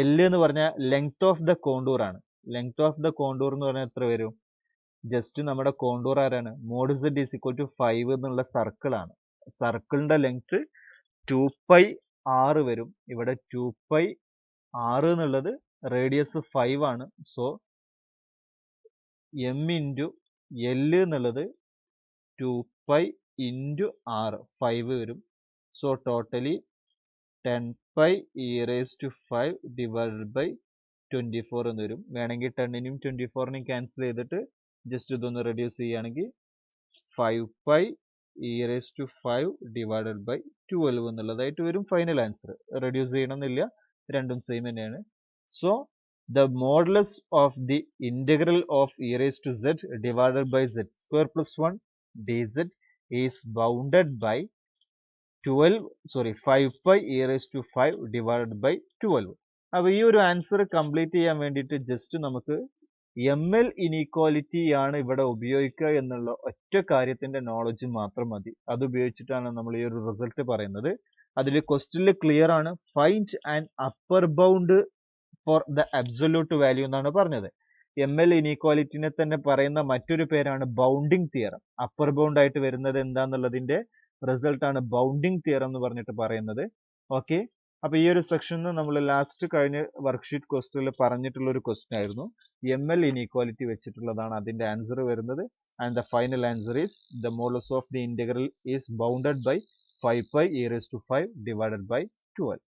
l എന്ന് പറഞ്ഞാൽ ലെങ്ത് ഓഫ് ദ കോണ്ടൂർ ആണ്. ലെങ്ത് ഓഫ് ദ കോണ്ടൂർ എന്ന് പറഞ്ഞാൽ എത്ര വരും? ജസ്റ്റ് നമ്മുടെ കോണ്ടൂർ ആരാണ്? Mod z is equal to 5 എന്നുള്ള സർക്കിൾ ആണ്. സർക്കിളിന്റെ ലെങ്ത് 2π r വരും. ഇവിടെ 2π r എന്നുള്ളത് റേഡിയസ് 5 ആണ്. സോ m into l എന്നുള്ളത് 2π into r 5 വരും. So totally 10π e raised to 5 divided by 24 എന്ന് വരും. വേണമെങ്കിൽ 10നെയും 24നെയും ക്യാൻസൽ ചെയ്തിട്ട് ജസ്റ്റ് ഇതൊന്ന് റെഡ്യൂസ് ചെയ്യുകയാണെങ്കിൽ 5π e raised to 5 divided by 12 എന്നുള്ളതായിട്ട് വരും ഫൈനൽ ആൻസർ. റെഡ്യൂസ് ചെയ്യണമെന്നില്ല, രണ്ടും സെയിം തന്നെയാണ്. So the modulus of the integral of e raised to z divided by z square plus 1 dz is bounded by 5π e raised to 5 divided by 12. അപ്പോൾ ഈ ഒരു answer complete ചെയ്യാൻ വേണ്ടിയിട്ട് just നമുക്ക് ML inequality ആണ് ഇവിടെ ഉപയോഗിക്കുക എന്നുള്ള ഒറ്റ കാര്യത്തിന്റെ നോളജ് മാത്രം മതി. അത് ഉപയോഗിച്ചിട്ടാണ് നമ്മൾ ഈ ഒരു റിസൾട്ട് പറയുന്നത്. അതിൽ ക്വസ്റ്റ്യനിൽ ക്ലിയർ ആണ്, find and upper bound for the absolute value എന്നാണ് പറഞ്ഞത്. ML ഇനീക്വാലിറ്റിനെ തന്നെ പറയുന്ന മറ്റൊരു പേരാണ് ബൗണ്ടിങ് തിയറം. അപ്പർ ബൗണ്ട് ആയിട്ട് വരുന്നത് എന്താന്നുള്ളതിന്റെ റിസൾട്ട് ആണ് ബൗണ്ടിങ് തിയറം എന്ന് പറഞ്ഞിട്ട് പറയുന്നത്. ഓക്കെ, അപ്പൊ ഈ ഒരു സെക്ഷനിൽ നമ്മൾ ലാസ്റ്റ് കഴിഞ്ഞ വർക്ക്ഷീറ്റ് ക്വസ്റ്റ്യനിൽ പറഞ്ഞിട്ടുള്ള ഒരു ക്വസ്റ്റ്യൻ ആയിരുന്നു. ML ഇനീക്വാലിറ്റി വെച്ചിട്ടുള്ളതാണ് അതിന്റെ ആൻസർ വരുന്നത്. And the final answer is the modulus of the integral is bounded by 5π e raised to 5 divided by 12.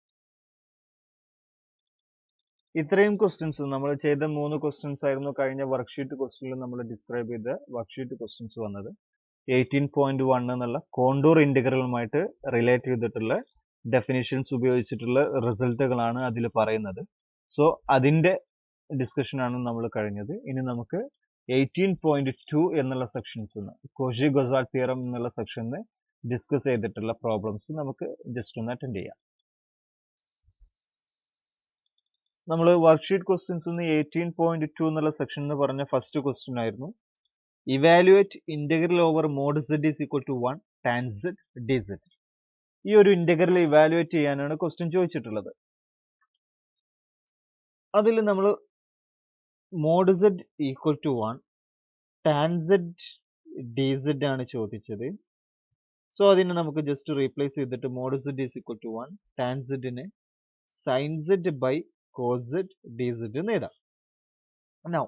ഇത്രയും ക്വസ്റ്റ്യൻസ് നമ്മൾ ചെയ്ത 3 ക്വസ്റ്റ്യൻസ് ആയിരുന്നു കഴിഞ്ഞ വർക്ക്ഷീറ്റ് ക്വസ്റ്റ്യനിൽ നമ്മൾ ഡിസ്ക്രൈബ് ചെയ്ത വർക്ക്ഷീറ്റ് ക്വസ്റ്റ്യൻസ് വന്നത്. 18.1 എന്നുള്ള കോണ്ടൂർ ഇന്റഗ്രലുമായിട്ട് റിലേറ്റ് ചെയ്തിട്ടുള്ള ഡെഫിനിഷൻസ് ഉപയോഗിച്ചിട്ടുള്ള റിസൾട്ടുകളാണ് അതിൽ പറയുന്നത്. സോ അതിന്റെ ഡിസ്കഷൻ ആണ് നമ്മൾ കഴിഞ്ഞത്. ഇനി നമുക്ക് 18.2 എന്നുള്ള സെക്ഷൻസ് കോഷി-ഗൊസാൾ തിയറം എന്നുള്ള സെക്ഷനിൽ ഡിസ്കസ് ചെയ്തിട്ടുള്ള പ്രോബ്ലംസ് നമുക്ക് ജസ്റ്റ് ഒന്ന് അറ്റൻഡ് ചെയ്യാം. നമ്മൾ വർക്ക്ഷീറ്റ് ക്വസ്റ്റ്യൻസ് 18.2 എന്നുള്ള സെക്ഷൻ എന്ന് പറഞ്ഞ ഫസ്റ്റ് ക്വസ്റ്റ്യൻ ആയിരുന്നു. Evaluate integral over mod z is equal to 1 tan z dz. ഈ ഒരു ഇന്റഗ്രൽ ഇവാലുവേറ്റ് ചെയ്യാനാണ് ക്വസ്റ്റ്യൻ ചോദിച്ചിട്ടുള്ളത്. അതിൽ നമ്മൾ mod z equal to 1 tan z dz ആണ് ചോദിച്ചത്. സോ അതിനെ നമുക്ക് ജസ്റ്റ് റീപ്ലേസ് ചെയ്തിട്ട് mod z is equal to 1 tan z നെ sine z by cos z dz എന്ന് എഴുതാം. Now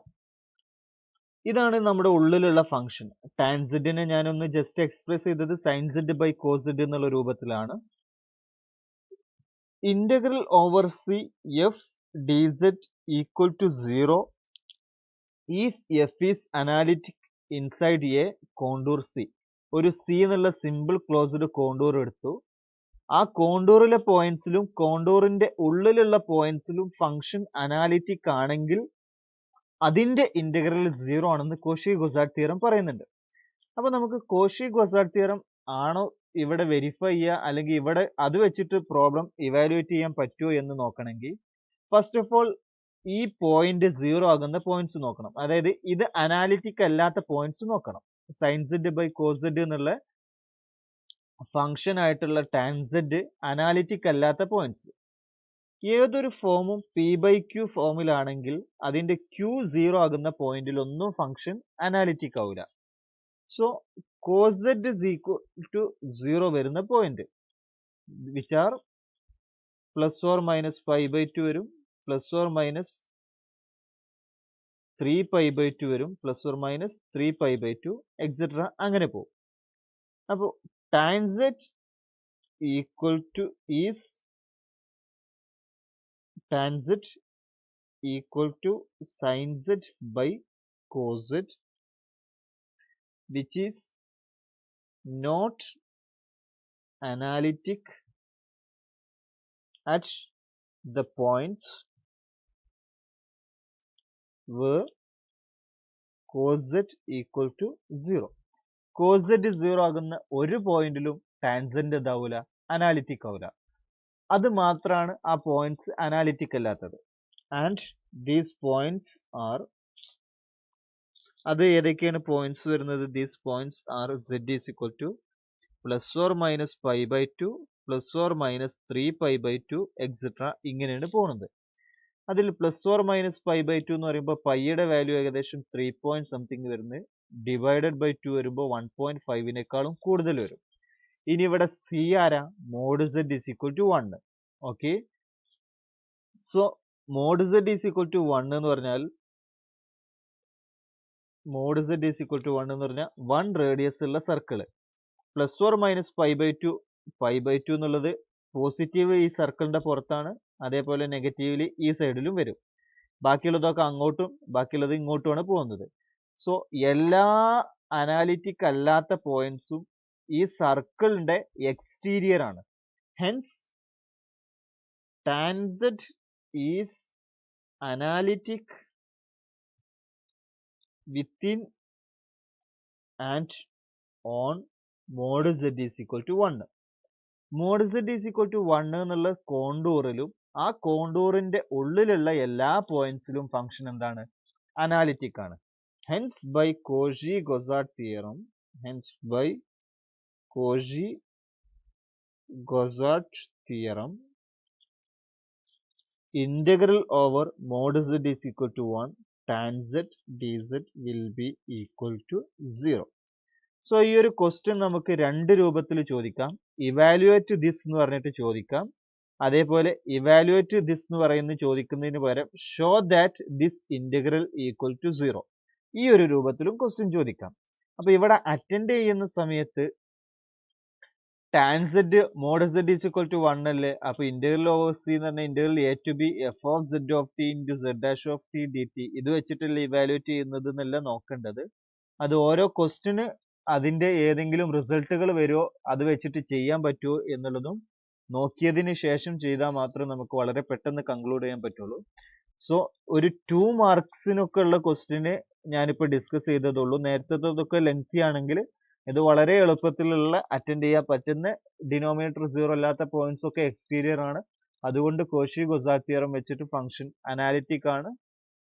ഇതാണ് നമ്മുടെ ഉള്ളിലുള്ള ഫംഗ്ഷൻ. ടാൻ z നെ ഞാനൊന്ന് ജസ്റ്റ് എക്സ്പ്രസ് ചെയ്തത് sine z by cos z എന്നുള്ള രൂപത്തിലാണ്. Integral over C F dz equal to 0 if f is analytic inside a contour c. ഒരു സി എന്നുള്ള സിമ്പിൾ ക്ലോസ്ഡ് കോണ്ടൂർ എടുത്തു. ആ കോണ്ടൂറിലെ പോയിന്റ്സിലും കോണ്ടൂറിന്റെ ഉള്ളിലുള്ള പോയിന്റ്സിലും ഫംഗ്ഷൻ അനാലിറ്റിക് ആണെങ്കിൽ അതിന്റെ ഇന്റഗ്രൽ 0 ആണെന്ന് കോഷി-ഗൊസാർഡ് തിയറം പറയുന്നുണ്ട്. അപ്പൊ നമുക്ക് കോഷി-ഗൊസാർഡ് തിയറം ആണോ ഇവിടെ വെരിഫൈ ചെയ്യുക, അല്ലെങ്കിൽ ഇവിടെ അത് വെച്ചിട്ട് പ്രോബ്ലം ഇവാലുവേറ്റ് ചെയ്യാൻ പറ്റുമോ എന്ന് നോക്കണമെങ്കിൽ ഫസ്റ്റ് ഓഫ് ഓൾ ഈ പോയിന്റ് 0 ആകുന്ന പോയിന്റ്സ് നോക്കണം. അതായത് ഇത് അനാലിറ്റിക് അല്ലാത്ത പോയിന്റ്സ് നോക്കണം. Sine z by cos z എന്നുള്ള ഫംഗ്ഷൻ ആയിട്ടുള്ള ടാൻ z അനാലിറ്റിക് അല്ലാത്ത പോയിന്റ്സ്. ഏതൊരു ഫോമും പി ബൈ ക്യൂ ഫോമിലാണെങ്കിൽ അതിന്റെ ക്യൂ 0 ആകുന്ന പോയിന്റിൽ ഒന്നും ഫംഗ്ഷൻ അനാലിറ്റിക് ആവില്ല. So cos z is equal to 0 വരുന്ന point which are plus or minus pi by 2 വരും, plus or minus 3 pi by 2 വരും, plus or minus 3 pi by 2 etcetera അങ്ങനെ പോകും. അപ്പോൾ tan z equal to is tan z equal to sine z by cos z which is not analytic at the points where cos z equal to 0. cos z 0 ആകുന്ന ഒരു പോയിന്റിലും tangent എന്താവൂല, analytic ആവൂല. അത് മാത്രമാണ് ആ പോയിന്റ്സ് അനാലിറ്റിക് അല്ലാത്തത്. And these points are, അത് ഏതൊക്കെയാണ് പോയിന്റ്സ് വരുന്നത്? These points are z is equal to plus or minus pi by 2, plus or minus 3 pi by 2 etcetera ഇങ്ങനെയാണ് പോകുന്നത്. അതിൽ plus or minus pi by 2 എന്ന് പറയുമ്പോൾ പൈയുടെ വാല്യൂ ഏകദേശം 3 പോയിന്റ് സംതിങ് വരുന്നത്, ഡിവൈഡഡ് ബൈ 2 വരുമ്പോൾ 1.5നേക്കാളും കൂടുതൽ വരും. ഇനി ഇവിടെ സി ആരാ? Mod z is equal to 1. Okay, so mod z is equal to 1 എന്ന് പറഞ്ഞാൽ mod z is equal to 1 എന്ന് പറഞ്ഞാൽ 1 റേഡിയസ് ഉള്ള circle. Plus or minus pi by 2 എന്നുള്ളത് പോസിറ്റീവ് ഈ സർക്കിളിന്റെ പുറത്താണ്, അതേപോലെ നെഗറ്റീവ്ലി ഈ സൈഡിലും വരും. ബാക്കിയുള്ളതൊക്കെ അങ്ങോട്ടും ബാക്കിയുള്ളത് ഇങ്ങോട്ടുമാണ് പോകുന്നത്. സോ എല്ലാ അനാലിറ്റിക് അല്ലാത്ത പോയിന്റ്സും ഈ സർക്കിളിന്റെ എക്സ്റ്റീരിയർ ആണ്. Hence tan z is analytic within and on mod z is equal to 1. mod z is equal to 1 എന്നുള്ള കോണ്ടൂറിലും ആ കോണ്ടൂറിന്റെ ഉള്ളിലുള്ള എല്ലാ പോയിന്റ്സിലും ഫംഗ്ഷൻ എന്താണ്? അനാലിറ്റിക് ആണ്. Hence by Cauchy Goursat theorem, integral over mod z is equal to 1 tan z dz will be equal to 0. So ഈ ഒരു ക്വസ്റ്റ്യൻ നമുക്ക് രണ്ട് രൂപത്തിൽ ചോദിക്കാം. ഇവാലുവേറ്റ് ദിസ് എന്ന് പറഞ്ഞിട്ട് ചോദിക്കാം, അതേപോലെ ഇവാലുവേറ്റ് ദിസ് എന്ന് പറയുന്ന ചോദിക്കുന്നതിന് പകരം show that this integral equal to 0, ഈ ഒരു രൂപത്തിലും ക്വസ്റ്റ്യൻ ചോദിക്കാം. അപ്പൊ ഇവിടെ അറ്റൻഡ് ചെയ്യുന്ന സമയത്ത് tan z mod z is equal to 1 അല്ലേ, അപ്പൊ ഇന്റഗ്രൽ ഓവർ സി എന്ന് പറഞ്ഞാൽ integral A to B F of z of T into z dash of T D T, ഇത് വെച്ചിട്ടല്ലേ ഇവാലുവേറ്റ് ചെയ്യുന്നത് എന്നല്ല നോക്കേണ്ടത്. അത് ഓരോ ക്വസ്റ്റ്യന് അതിന്റെ ഏതെങ്കിലും റിസൾട്ടുകൾ വരുമോ, അത് വെച്ചിട്ട് ചെയ്യാൻ പറ്റുമോ എന്നുള്ളതും നോക്കിയതിന് ശേഷം ചെയ്താൽ മാത്രമേ നമുക്ക് വളരെ പെട്ടെന്ന് കൺക്ലൂഡ് ചെയ്യാൻ പറ്റുള്ളൂ. സോ ഒരു 2 മാർക്സിനൊക്കെ ഉള്ള ക്വസ്റ്റ്യന് ഞാനിപ്പോൾ ഡിസ്കസ് ചെയ്തതുള്ളൂ. നേരത്തെ ലെങ്തി ആണെങ്കിൽ ഇത് വളരെ എളുപ്പത്തിലുള്ള അറ്റൻഡ് ചെയ്യാൻ പറ്റുന്ന ഡിനോമിനേറ്റർ 0 അല്ലാത്ത പോയിന്റ്സ് ഒക്കെ എക്സ്റ്റീരിയർ ആണ്. അതുകൊണ്ട് കോഷി-ഗൊസാർട്ട് തിയറം വെച്ചിട്ട് ഫംഗ്ഷൻ അനാലിറ്റിക് ആണ്.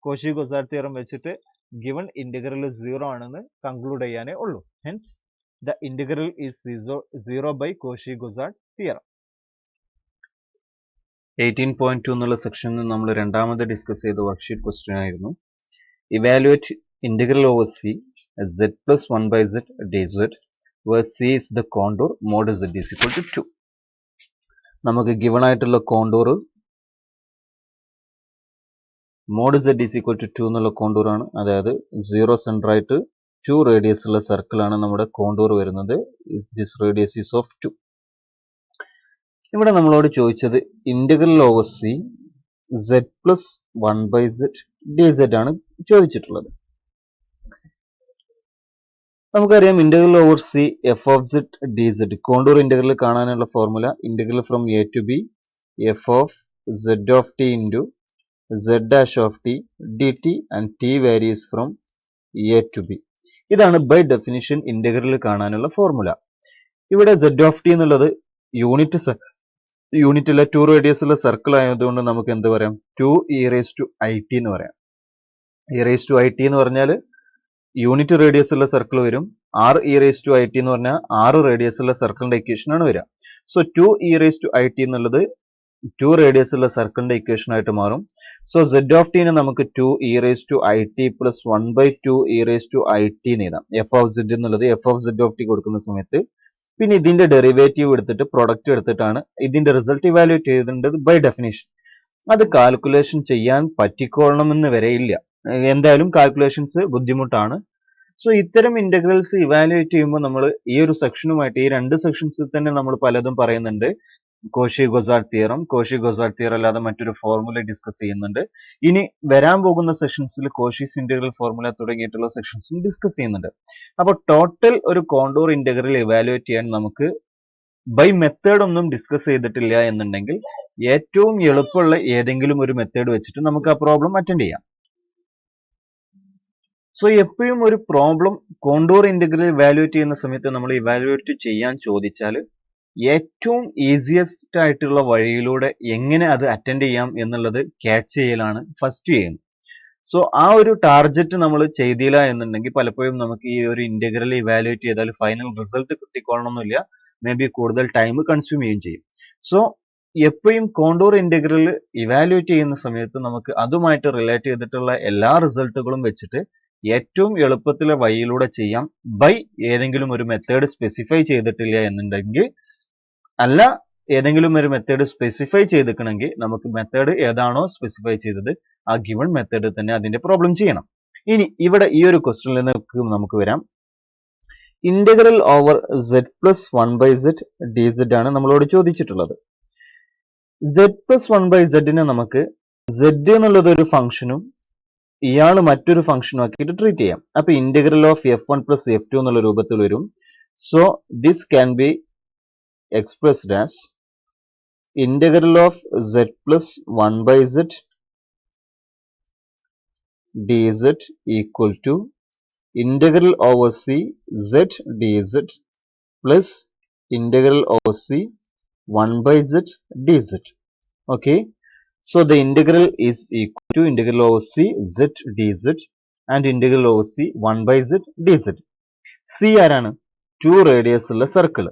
കോഷി-ഗൊസാർട്ട് തിയറം വെച്ചിട്ട് ഗിവൺ ഇന്റഗ്രൽ 0 ആണെന്ന് കൺക്ലൂഡ് ചെയ്യാനേ ഉള്ളൂ. Hence the integral is 0 by Cauchy Goursat theorem. 18.2 എന്നുള്ള സെക്ഷനിൽ നമ്മൾ രണ്ടാമത് ഡിസ്കസ് ചെയ്ത വർക്ക്ഷീറ്റ് ക്വസ്റ്റ്യൻ ആയിരുന്നു. Evaluate integral over C z plus 1 by z dz where c is the contour mod z is equal to 2. നമുക്ക് ഗിവൺ ആയിട്ടുള്ള contour mod z is equal to 2 എന്നുള്ള contour ആണ്. അതായത് 0 സെന്റർ ആയിട്ട് 2 radius ഉള്ള circle ആണ് നമ്മുടെ കോണ്ടൂർ വരുന്നത്. This radius is of 2. ഇവിടെ നമ്മളോട് ചോദിച്ചത് integral over C z plus 1 by z dz ആണ് ചോദിച്ചിട്ടുള്ളത്. നമുക്കറിയാം integral over C F of Z D Z contour integral കാണാനുള്ള formula integral from A to B F of Z of T into Z dash of T D T and T varies from A to B. ഇതാണ് by definition integral കാണാനുള്ള formula. ഇവിടെ Z of T എന്നുള്ളത് unit അല്ല 2 radius ഉള്ള circle ആയതുകൊണ്ട് നമുക്ക് എന്ത് പറയാം, 2 E raise to I T എന്ന് പറയാം. E raise to I T എന്ന് പറഞ്ഞാൽ യൂണിറ്റ് റേഡിയസ് ഉള്ള സർക്കിൾ വരും. 6 E raise to I T എന്ന് പറഞ്ഞാൽ 6 റേഡിയസ് ഉള്ള സർക്കിളിന്റെ ഇക്വേഷൻ ആണ് വരിക. So 2 E raise to I T എന്നുള്ളത് 2 റേഡിയസ് ഉള്ള സർക്കിളിന്റെ ഇക്വേഷൻ ആയിട്ട് മാറും. സോ സെഡ് ഓഫ് ടിനെ നമുക്ക് 2 E raise to I T plus 1 by 2 E raise to I T എന്ന് എഴുതാം. എഫ് ഓഫ് സെഡ് എന്നുള്ളത് F of Z of T കൊടുക്കുന്ന സമയത്ത് പിന്നെ ഇതിന്റെ ഡെറിവേറ്റീവ് എടുത്തിട്ട് പ്രൊഡക്റ്റ് എടുത്തിട്ടാണ് ഇതിന്റെ റിസൾട്ട് ഇവാലുവേറ്റ് ചെയ്തിട്ടുള്ളത് ബൈ ഡെഫിനിഷൻ. അത് കാൽക്കുലേഷൻ ചെയ്യാൻ പറ്റിക്കൊള്ളണമെന്ന് വരെ ഇല്ല. എന്തായാലും കാൽക്കുലേഷൻസ് ബുദ്ധിമുട്ടാണ്. സോ ഇത്തരം ഇന്റഗ്രൽസ് ഇവാലുവേറ്റ് ചെയ്യുമ്പോൾ നമ്മൾ ഈ ഒരു സെക്ഷനുമായിട്ട് ഈ രണ്ട് സെക്ഷൻസിൽ തന്നെ നമ്മൾ പലതും പറയുന്നുണ്ട്. കോഷി-ഗൊസാർട്ട് തിയറം അല്ലാതെ മറ്റൊരു ഫോർമുല ഡിസ്കസ് ചെയ്യുന്നുണ്ട്. ഇനി വരാൻ പോകുന്ന സെഷൻസിൽ കോഷീസ് ഇന്റഗ്രൽ ഫോർമുല തുടങ്ങിയിട്ടുള്ള സെക്ഷൻസും ഡിസ്കസ് ചെയ്യുന്നുണ്ട്. അപ്പോൾ ടോട്ടൽ ഒരു കോണ്ടൂർ ഇന്റഗ്രൽ ഇവാലുവേറ്റ് ചെയ്യാൻ നമുക്ക് ബൈ മെത്തേഡ് ഒന്നും ഡിസ്കസ് ചെയ്തിട്ടില്ല എന്നുണ്ടെങ്കിൽ ഏറ്റവും എളുപ്പമുള്ള ഏതെങ്കിലും ഒരു മെത്തേഡ് വെച്ചിട്ട് നമുക്ക് ആ പ്രോബ്ലം അറ്റൻഡ് ചെയ്യാം. സോ എപ്പോഴും ഒരു പ്രോബ്ലം കോണ്ടൂർ ഇന്റഗ്രൽ ഇവാലുവേറ്റ് ചെയ്യുന്ന സമയത്ത് നമ്മൾ ഇവാലുവേറ്റ് ചെയ്യാൻ ചോദിച്ചാൽ ഏറ്റവും ഈസിയസ്റ്റ് ആയിട്ടുള്ള വഴിയിലൂടെ എങ്ങനെ അത് അറ്റൻഡ് ചെയ്യാം എന്നുള്ളത് ക്യാച്ച് ചെയ്യലാണ് ഫസ്റ്റ് ചെയ്യുന്നത്. സോ ആ ഒരു ടാർഗറ്റ് നമ്മൾ ചെയ്തില്ല എന്നുണ്ടെങ്കിൽ പലപ്പോഴും നമുക്ക് ഈ ഒരു ഇന്റഗ്രൽ ഇവാലുവേറ്റ് ചെയ്താൽ ഫൈനൽ റിസൾട്ട് കിട്ടിക്കൊള്ളണമെന്നില്ല. മേ ബി കൂടുതൽ ടൈം കൺസ്യൂം ചെയ്യുകയും ചെയ്യും. സോ എപ്പോഴും കോണ്ടൂർ ഇന്റഗ്രൽ ഇവാലുവേറ്റ് ചെയ്യുന്ന സമയത്ത് നമുക്ക് അതുമായിട്ട് റിലേറ്റ് ചെയ്തിട്ടുള്ള എല്ലാ റിസൾട്ടുകളും വെച്ചിട്ട് ഏറ്റവും എളുപ്പത്തിലെ വഴിയിലൂടെ ചെയ്യാം. ബൈ ഏതെങ്കിലും ഒരു മെത്തേഡ് സ്പെസിഫൈ ചെയ്തിട്ടില്ല എന്നുണ്ടെങ്കിൽ അല്ല ഏതെങ്കിലും ഒരു മെത്തേഡ് സ്പെസിഫൈ ചെയ്തിരിക്കണമെങ്കിൽ നമുക്ക് മെത്തേഡ് ഏതാണോ സ്പെസിഫൈ ചെയ്തത് ആ ഗിവൺ മെത്തേഡ് തന്നെ അതിന്റെ പ്രോബ്ലം ചെയ്യണം. ഇനി ഇവിടെ ഈ ഒരു ക്വസ്റ്റ്യനിൽ നിന്ന് നമുക്ക് വരാം. Integral over z plus 1 by z D Z ആണ് നമ്മളോട് ചോദിച്ചിട്ടുള്ളത്. z പ്ലസ് 1 ബൈ z നമുക്ക് z എന്നുള്ളത് ഒരു ഫംഗ്ഷനും ഇയാൾ മറ്റൊരു ഫംഗ്ഷനും ആക്കിയിട്ട് ട്രീറ്റ് ചെയ്യാം. അപ്പൊ integral of f1 plus f2 എന്നുള്ള രൂപത്തിൽ വരും. So this can be expressed as integral of z plus 1 by z dz equal to integral over c z dz plus integral over c 1 by z dz. Okay, so the integral is equal to integral over c z dz and integral over c 1 by z dz. c ആരാണ്? 2 radius ഉള്ള circle.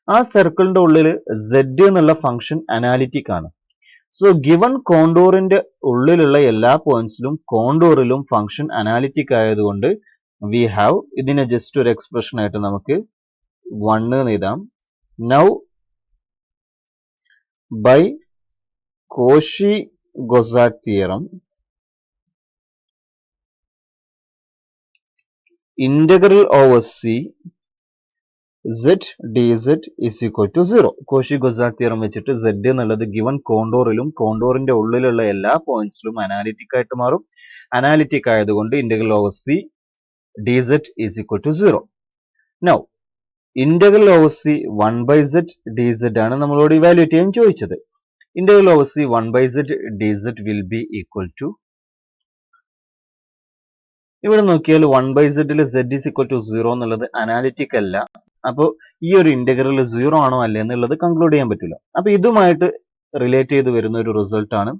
ആ സർക്കിളിന്റെ ഉള്ളിൽ z എന്നുള്ള function analytic ആണ്. So given കോണ്ടൂറിന്റെ ഉള്ളിലുള്ള എല്ലാ പോയിന്റ്സിലും കോണ്ടൂറിലും ഫംഗ്ഷൻ അനാലിറ്റിക് ആയതുകൊണ്ട് വി ഹാവ് ഇതിനെ ജസ്റ്റ് ഒരു എക്സ്പ്രഷൻ ആയിട്ട് നമുക്ക് 1 എന്ന് എഴുതാം. Now by Cauchy Goursat theorem integral over C z dz is equal to 0. Cauchy Goursat theorem വെച്ചിട്ട് z എന്നുള്ളത് ഗിവൺ കോണ്ടൂറിലും കോണ്ടൂറിന്റെ ഉള്ളിലുള്ള എല്ലാ പോയിന്റ്സിലും അനാലിറ്റിക് ആയിട്ട് മാറും. അനാലിറ്റിക് ആയതുകൊണ്ട് integral over c dz is equal to 0. Now integral over c 1 by z dz ആണ് നമ്മളോട് ഇവാലുവേറ്റ് ചെയ്യാൻ ചോദിച്ചത്. Integral over c 1 by z dz will be equal to, ഇവിടെ നോക്കിയാൽ 1 by z z is equal to 0 എന്നുള്ളത് analytic അല്ല. അപ്പോൾ ഈ ഒരു ഇന്റഗ്രൽ 0 ആണോ അല്ലേ എന്നുള്ളത് കൺക്ലൂഡ് ചെയ്യാൻ പറ്റില്ല. അപ്പൊ ഇതുമായിട്ട് റിലേറ്റ് ചെയ്ത് വരുന്ന ഒരു റിസൾട്ട് ആണ്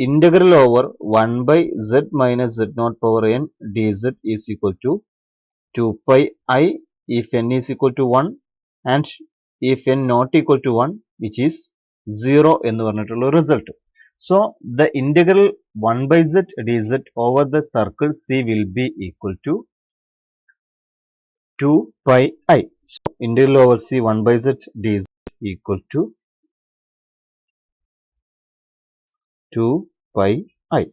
integral over 1 by z minus z0 power n dz is equal to 2 pi I if n is equal to 1 and if n not equal to 1 which is 0 എന്ന് പറഞ്ഞിട്ടുള്ള result. So the integral 1 by z dz over the circle C will be equal to 2 pi I. So integral over C 1 by z dz equal to 2 pi I.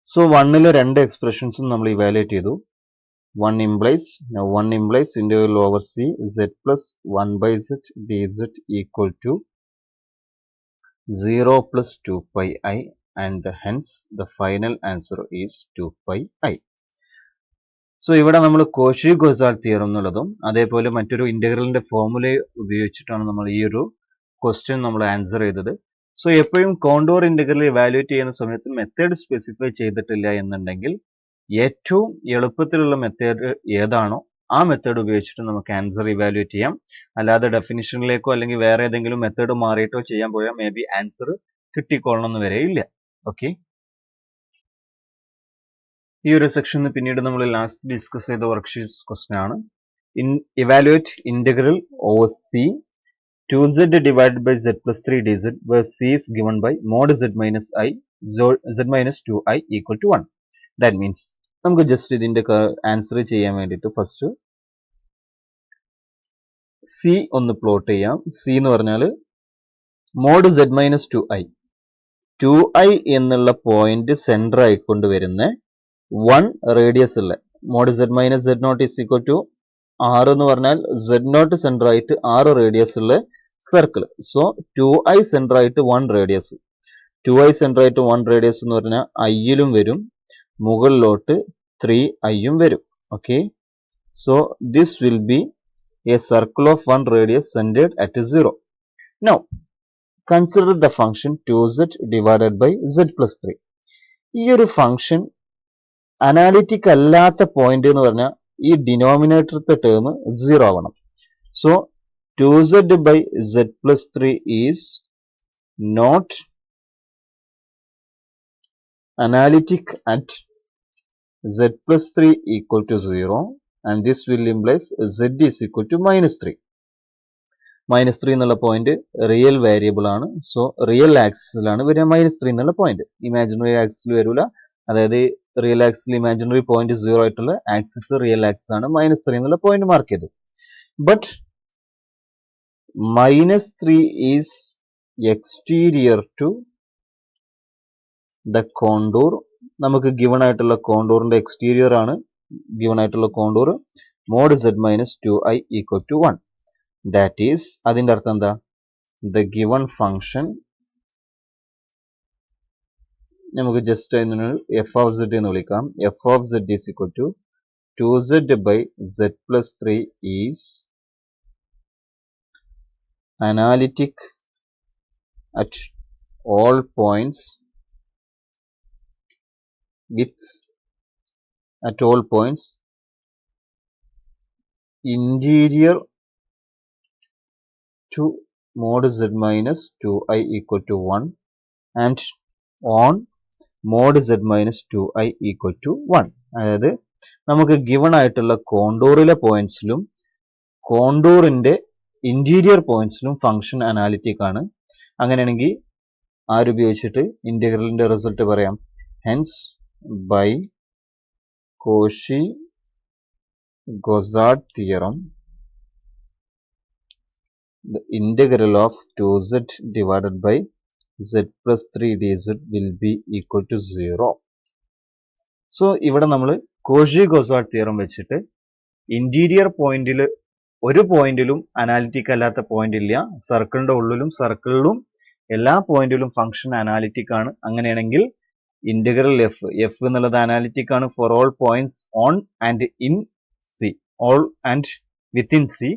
So 1 രണ്ട് എക്സ്പ്രഷൻസും നമ്മൾ evaluate ചെയ്തു. 1 implies integral over C z plus 1 by z dz equal to 0 plus 2 pi I and hence the final answer is 2 pi I. So ഇവിടെ നമ്മൾ കോഷി-ഗോസാർട്ട് theorem എന്നുള്ളതും അതേപോലെ മറ്റൊരു ഇന്റഗ്രലിന്റെ formula ഉപയോഗിച്ചിട്ടാണ് നമ്മൾ ഈ ഒരു ക്വസ്റ്റ്യൻ നമ്മൾ ആൻസർ ചെയ്തത്. സോ എപ്പോഴും കോണ്ടൂർ ഇന്റഗ്രൽ ഇവാലുവേറ്റ് ചെയ്യുന്ന സമയത്ത് മെത്തേഡ് സ്പെസിഫൈ ചെയ്തിട്ടില്ല എന്നുണ്ടെങ്കിൽ ഏറ്റവും എളുപ്പത്തിലുള്ള മെത്തേഡ് ഏതാണോ ആ മെത്തേഡ് ഉപയോഗിച്ചിട്ട് നമുക്ക് ആൻസർ ഇവാലുവേറ്റ് ചെയ്യാം. അല്ലാതെ ഡെഫിനിഷനിലേക്കോ അല്ലെങ്കിൽ വേറെ ഏതെങ്കിലും മെത്തേഡ് മാറിയിട്ടോ ചെയ്യാൻ പോയാൽ മേ ബി ആൻസർ കിട്ടിക്കൊള്ളണം എന്ന് വരെ ഇല്ല. ഓക്കെ, ഈ ഒരു സെക്ഷനിൽ പിന്നീട് നമ്മൾ ലാസ്റ്റ് ഡിസ്കസ് ചെയ്ത വർക്ക്ഷീറ്റ് ക്വസ്റ്റ്യൻ ആണ്. Evaluate integral over C 2z divided by z plus 3 dz where c is given by mod z minus I z minus 2i equal to 1. That means നമുക്ക് just ഇതിന്റെ answer ചെയ്യാൻ വേണ്ടിയിട്ട് first C ഒന്ന് plot ചെയ്യാം. C എന്ന് പറഞ്ഞാൽ mod z minus 2i എന്നുള്ള point centre ആയിക്കൊണ്ട് വരുന്ന 1 റേഡിയസ് ഉള്ള mod z minus z nought is equal to 6 എന്ന് പറഞ്ഞാൽ z നോട്ട് സെന്റർ ആയിട്ട് 6 റേഡിയസ് ഉള്ള സർക്കിൾ. സോ 2i സെന്റർ ആയിട്ട് 1 റേഡിയസ്, 2i സെന്റർ ആയിട്ട് 1 റേഡിയസ് എന്ന് പറഞ്ഞാൽ ഐയിലും വരും, മുകളിലോട്ട് 3i വരും. Okay, so this will be a circle of 1 radius centred at 0. Now consider the function 2z divided by z plus 3. ഈ ഒരു ഫംഗ്ഷൻ അനാലിറ്റിക് അല്ലാത്ത പോയിന്റ് എന്ന് പറഞ്ഞാൽ ഈ ഡിനോമിനേറ്ററത്തെ ടേം 0 ആവണം. So 2z by z plus 3 is not analytic at z plus 3 equal to 0 and this will implies z is equal to minus 3. Minus 3 എന്നുള്ള point real variable ആണ്. So real ആക്സിസിലാണ് വരിക minus 3 എന്നുള്ള point, imaginary ആക്സിസിൽ വരില്ല. അതായത് real axle imaginary point 0 ആയിട്ടുള്ള axis real axis ആണ്. Minus 3 എന്നുള്ള പോയിന്റ് മാർക്ക് ചെയ്തു. But minus 3 is exterior to the contour. നമുക്ക് ഗിവൺ ആയിട്ടുള്ള കോണ്ടൂറിന്റെ എക്സ്റ്റീരിയർ ആണ് ഗിവൺ ആയിട്ടുള്ള contour mod z minus 2i equal to 1. That is, അതിന്റെ അർത്ഥം എന്താ? The given function നമുക്ക് ജസ്റ്റ് f of z എന്ന് വിളിക്കാം. f of z is equal to 2z by z plus 3 is analytic at all points interior to mod z minus 2i equal to 1 and on mod z minus 2i equal to 1. അതായത് നമുക്ക് given ആയിട്ടുള്ള കോണ്ടൂറിലെ പോയിന്റ്സിലും കോണ്ടൂറിന്റെ interior പോയിന്റ്സിലും function analytic ആണ്. അങ്ങനെയാണെങ്കിൽ ആരുപയോഗിച്ചിട്ട് ഇന്റഗ്രലിന്റെ റിസൾട്ട് പറയാം. Hence by Cauchy Goursat theorem the integral of 2z divided by z plus 3 dz will be equal to 0. So ഇവിടെ നമ്മൾ കോഷി-ഗോസാർട്ട് തിയറം വെച്ചിട്ട് ഇന്റീരിയർ പോയിന്റിൽ ഒരു പോയിന്റിലും അനാലിറ്റിക് അല്ലാത്ത പോയിന്റ് ഇല്ല. സർക്കിളിന്റെ ഉള്ളിലും സർക്കിളിലും എല്ലാ പോയിന്റിലും ഫംഗ്ഷൻ അനാലിറ്റിക് ആണ്. അങ്ങനെയാണെങ്കിൽ ഇന്റഗ്രൽ എഫ് എന്നുള്ളത് അനാലിറ്റിക് ആണ് for all points on and in C, all and within C.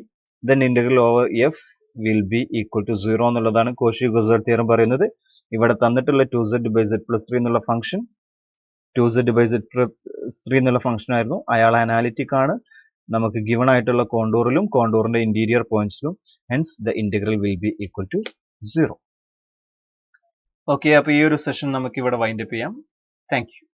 Then integral over F will be equal to 0 എന്നുള്ളതാണ് കോഷി-ഗോസാർട്ട് തിയറം പറയുന്നത്. ഇവിടെ തന്നിട്ടുള്ള 2z by z plus 3 എന്നുള്ള function 2z by z plus 3 എന്നുള്ള function ആയിരുന്നു. അയാൾ analytic ആണ്. നമുക്ക് ഗിവൺ ആയിട്ടുള്ള കോണ്ടൂറിലും കോണ്ടൂറിന്റെ ഇന്റീരിയർ പോയിന്റ്സിലും. Hence the integral will be equal to 0. Okay, അപ്പോൾ ഈ ഒരു സെഷൻ നമുക്ക് ഇവിടെ വൈൻഡപ്പ് ചെയ്യാം. Thank U.